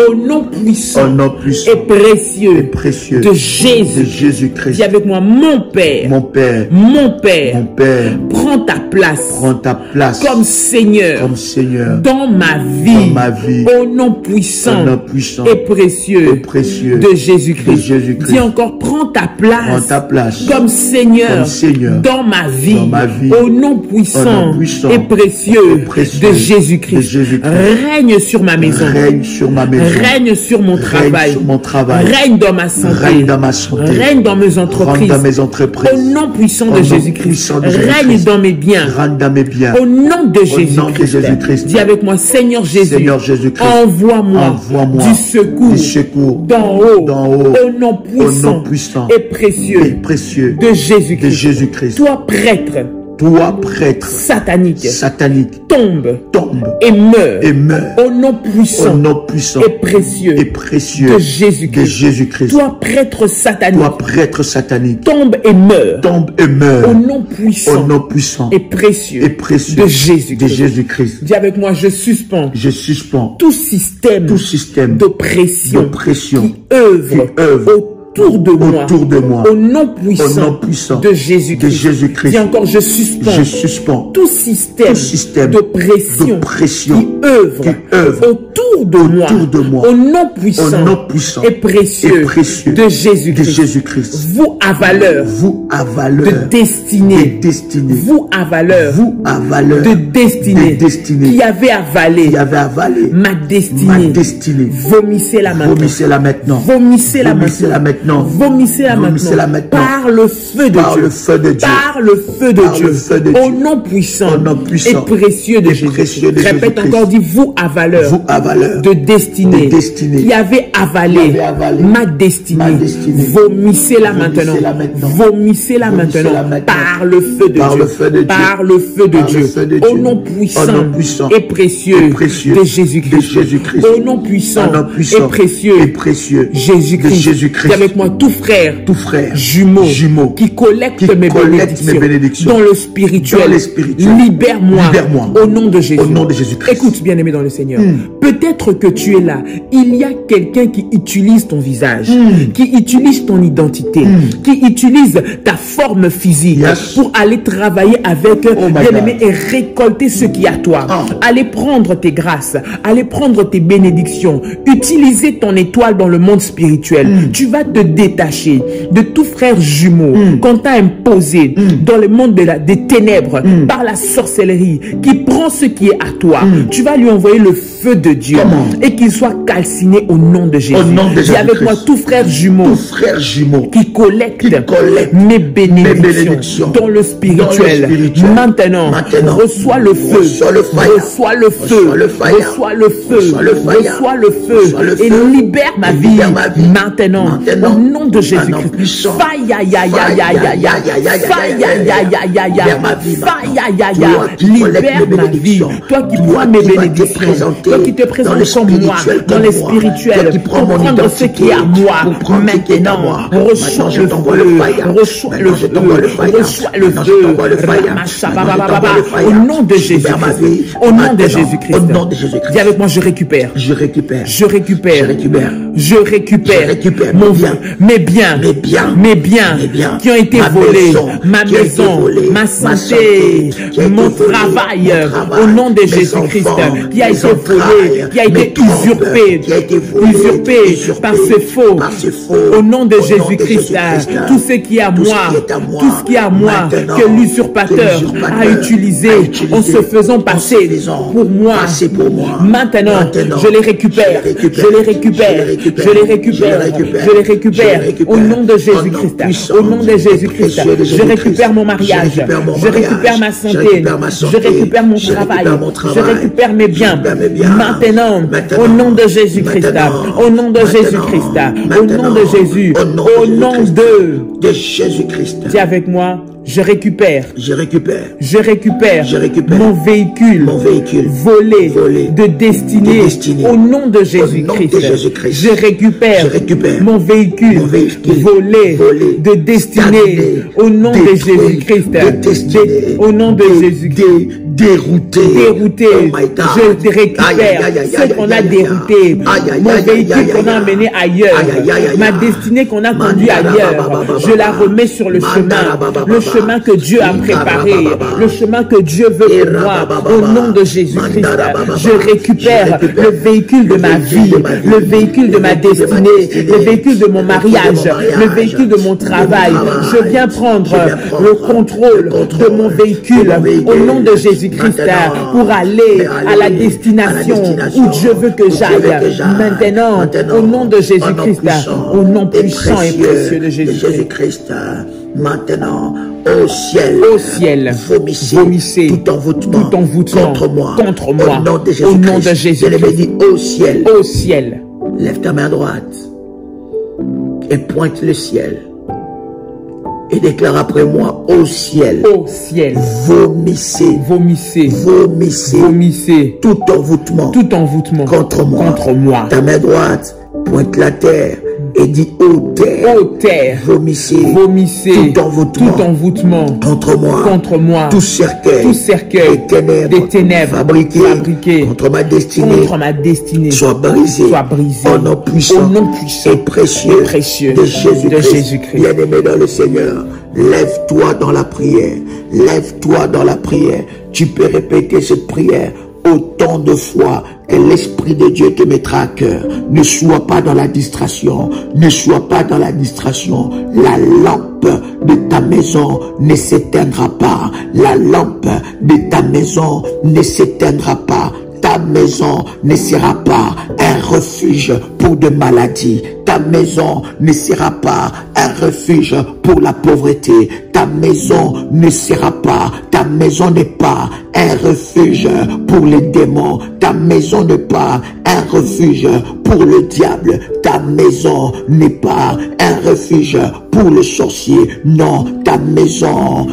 au nom puissant et précieux de Jésus-Christ. Dis avec moi, mon Père, prends ta place comme Seigneur dans ma vie, au nom puissant et précieux de Jésus-Christ. Dis encore, prends ta place comme Seigneur dans ma vie, au nom puissant et précieux de Jésus-Christ. Règne sur ma maison, règne sur mon travail, règne dans ma santé, règne dans mes entreprises, au nom puissant de Jésus-Christ. Règne dans mes biens, au nom de Jésus-Christ. Dis avec moi, Seigneur Jésus, envoie-moi du secours d'en haut, au nom puissant et précieux de Jésus-Christ. Toi, prêtre satanique, tombe et meurt au nom puissant et précieux de Jésus-Christ. Toi, prêtre satanique, tombe et meurt au nom puissant et précieux de Jésus-Christ. Dis avec moi, je suspends tout système d'oppression qui œuvre autour de moi, au nom puissant de Jésus-Christ. Dis encore, je suspends tout système d'oppression qui œuvre autour de moi, au nom puissant et précieux de Jésus-Christ. Vous avaleur de destinée, vous avaleur de destinée qui avait avalé ma destinée, vomissez-la maintenant. Vomissez-la maintenant par le feu de Dieu, au nom puissant et précieux de Jésus. Répète encore, dis vous avaleur de destinée qui avait avalé ma destinée, vomissez-la maintenant, par le feu de Dieu, au nom puissant et précieux de Jésus-Christ, au nom puissant et précieux Jésus-Christ. Dis avec moi, tout frère jumeau qui collecte mes bénédictions dans le spirituel, libère-moi au nom de Jésus-Christ. Écoute, bien-aimé dans le Seigneur, peut-être que tu es là, il y a quelqu'un qui utilise ton visage, qui utilise ton identité, qui utilise ta forme physique pour aller travailler avec bien-aimé et récolter ce qui est à toi. Aller prendre tes grâces, aller prendre tes bénédictions, utiliser ton étoile dans le monde spirituel. Tu vas te détacher de tout frère jumeau qu'on t'a imposé dans le monde des ténèbres par la sorcellerie, qui prend ce qui est à toi. Tu vas lui envoyer le feu de Dieu et qu'il soit calciné au nom de Jésus. Dis avec moi, tout frère jumeau qui collecte mes bénédictions dans le spirituel. Maintenant, reçois le feu, reçois le feu et libère ma vie maintenant au nom de Jésus-Christ. Libère ma vie. Toi qui prends mes bénédictions, toi qui te présentes comme moi dans les spirituels, pour prendre ce qui est à moi maintenant. Reçois le feu, au nom de Jésus-Christ. Au nom de Jésus-Christ. Dis avec moi, je récupère mes biens qui ont été volés, ma maison, ma santé, mon travail, au nom de Jésus-Christ, qui a été volé, qui a été usurpé par ce faux, au nom de Jésus-Christ. Tout ce qui est à moi, que l'usurpateur a utilisé en se faisant passer pour moi, maintenant je les récupère, au nom de Jésus-Christ, au nom de Jésus-Christ. Je récupère mon mariage, je récupère ma santé, je récupère mon travail, je récupère mes biens. Maintenant, maintenant, au nom de Jésus-Christ, au nom de Jésus-Christ, au nom de Jésus, au nom de Jésus-Christ. Dis avec moi, je récupère mon véhicule volé de destinée au nom de Jésus-Christ. Je récupère mon véhicule volé de destinée au nom de Jésus-Christ. Au nom de Jésus-Christ. Dérouté. Je récupère ce qu'on a dérouté. Mon véhicule qu'on a emmené ailleurs. Ma destinée qu'on a conduit ailleurs. Je la remets sur le chemin que Dieu a préparé. Le chemin que Dieu veut pour moi. Au nom de Jésus-Christ. Je récupère le véhicule de ma vie. Le véhicule de ma destinée. Le véhicule de mon mariage. Le véhicule de mon travail. Je viens prendre le contrôle de mon véhicule. Au nom de Jésus-Christ, pour aller à la destination où Dieu veut que j'aille. Maintenant, au nom de Jésus-Christ, au nom puissant et précieux de Jésus-Christ. Maintenant, au ciel, vomissez tout envoûtement contre moi. Au nom de Jésus-Christ. Je l'ai dit, au ciel. Lève ta main droite et pointe le ciel. Et déclare après moi, au ciel. Vomissez tout envoûtement contre moi. Ta main droite pointe la terre et dit, ô terre, vomissez tout envoûtement contre moi. Tout cercueil des ténèbres fabriqué contre ma destinée soit brisé au nom puissant et précieux de Jésus-Christ. Bien-aimé dans le Seigneur, lève-toi dans la prière. Tu peux répéter cette prière autant de fois que l'Esprit de Dieu te mettra à cœur. Ne sois pas dans la distraction. La lampe de ta maison ne s'éteindra pas. Ta maison ne sera pas un refuge pour de maladies. Ta maison ne sera pas un refuge pour la pauvreté. Ta maison n'est pas un refuge pour les démons. Ta maison n'est pas un refuge pour le diable. Ta maison n'est pas un refuge pour le sorcier. Non, ta maison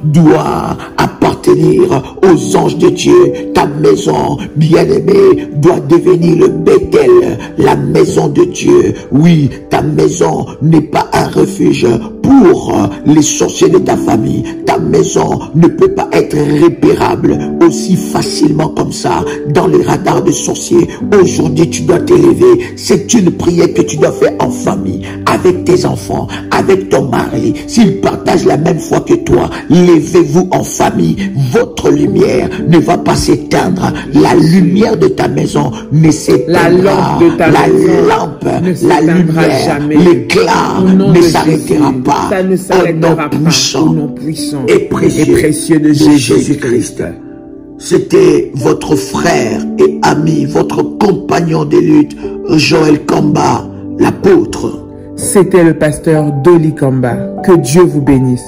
doit appartenir aux anges de Dieu. Ta maison, bien-aimée, doit devenir le Bethel, la maison de Dieu. Oui, ta maison n'est pas un refuge pour les sorciers de ta famille. Ta maison ne peut pas être repérable aussi facilement comme ça dans les radars de sorciers. Aujourd'hui, tu dois t'élever. C'est une prière que tu dois faire en famille, avec tes enfants, avec ton mari. S'ils partagent la même foi que toi, levez-vous en famille. Votre lumière ne va pas s'éteindre. La lumière de ta maison ne s'éteindra. La lumière, l'éclat ne s'arrêtera pas. Ça ne s'arrêtera pas. Au nom puissant et précieux de Jésus-Christ. C'était votre frère et ami, votre compagnon de lutte, Joël Kamba, l'apôtre. C'était le pasteur Dolly Kamba. Que Dieu vous bénisse.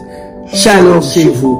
Shalom chez vous.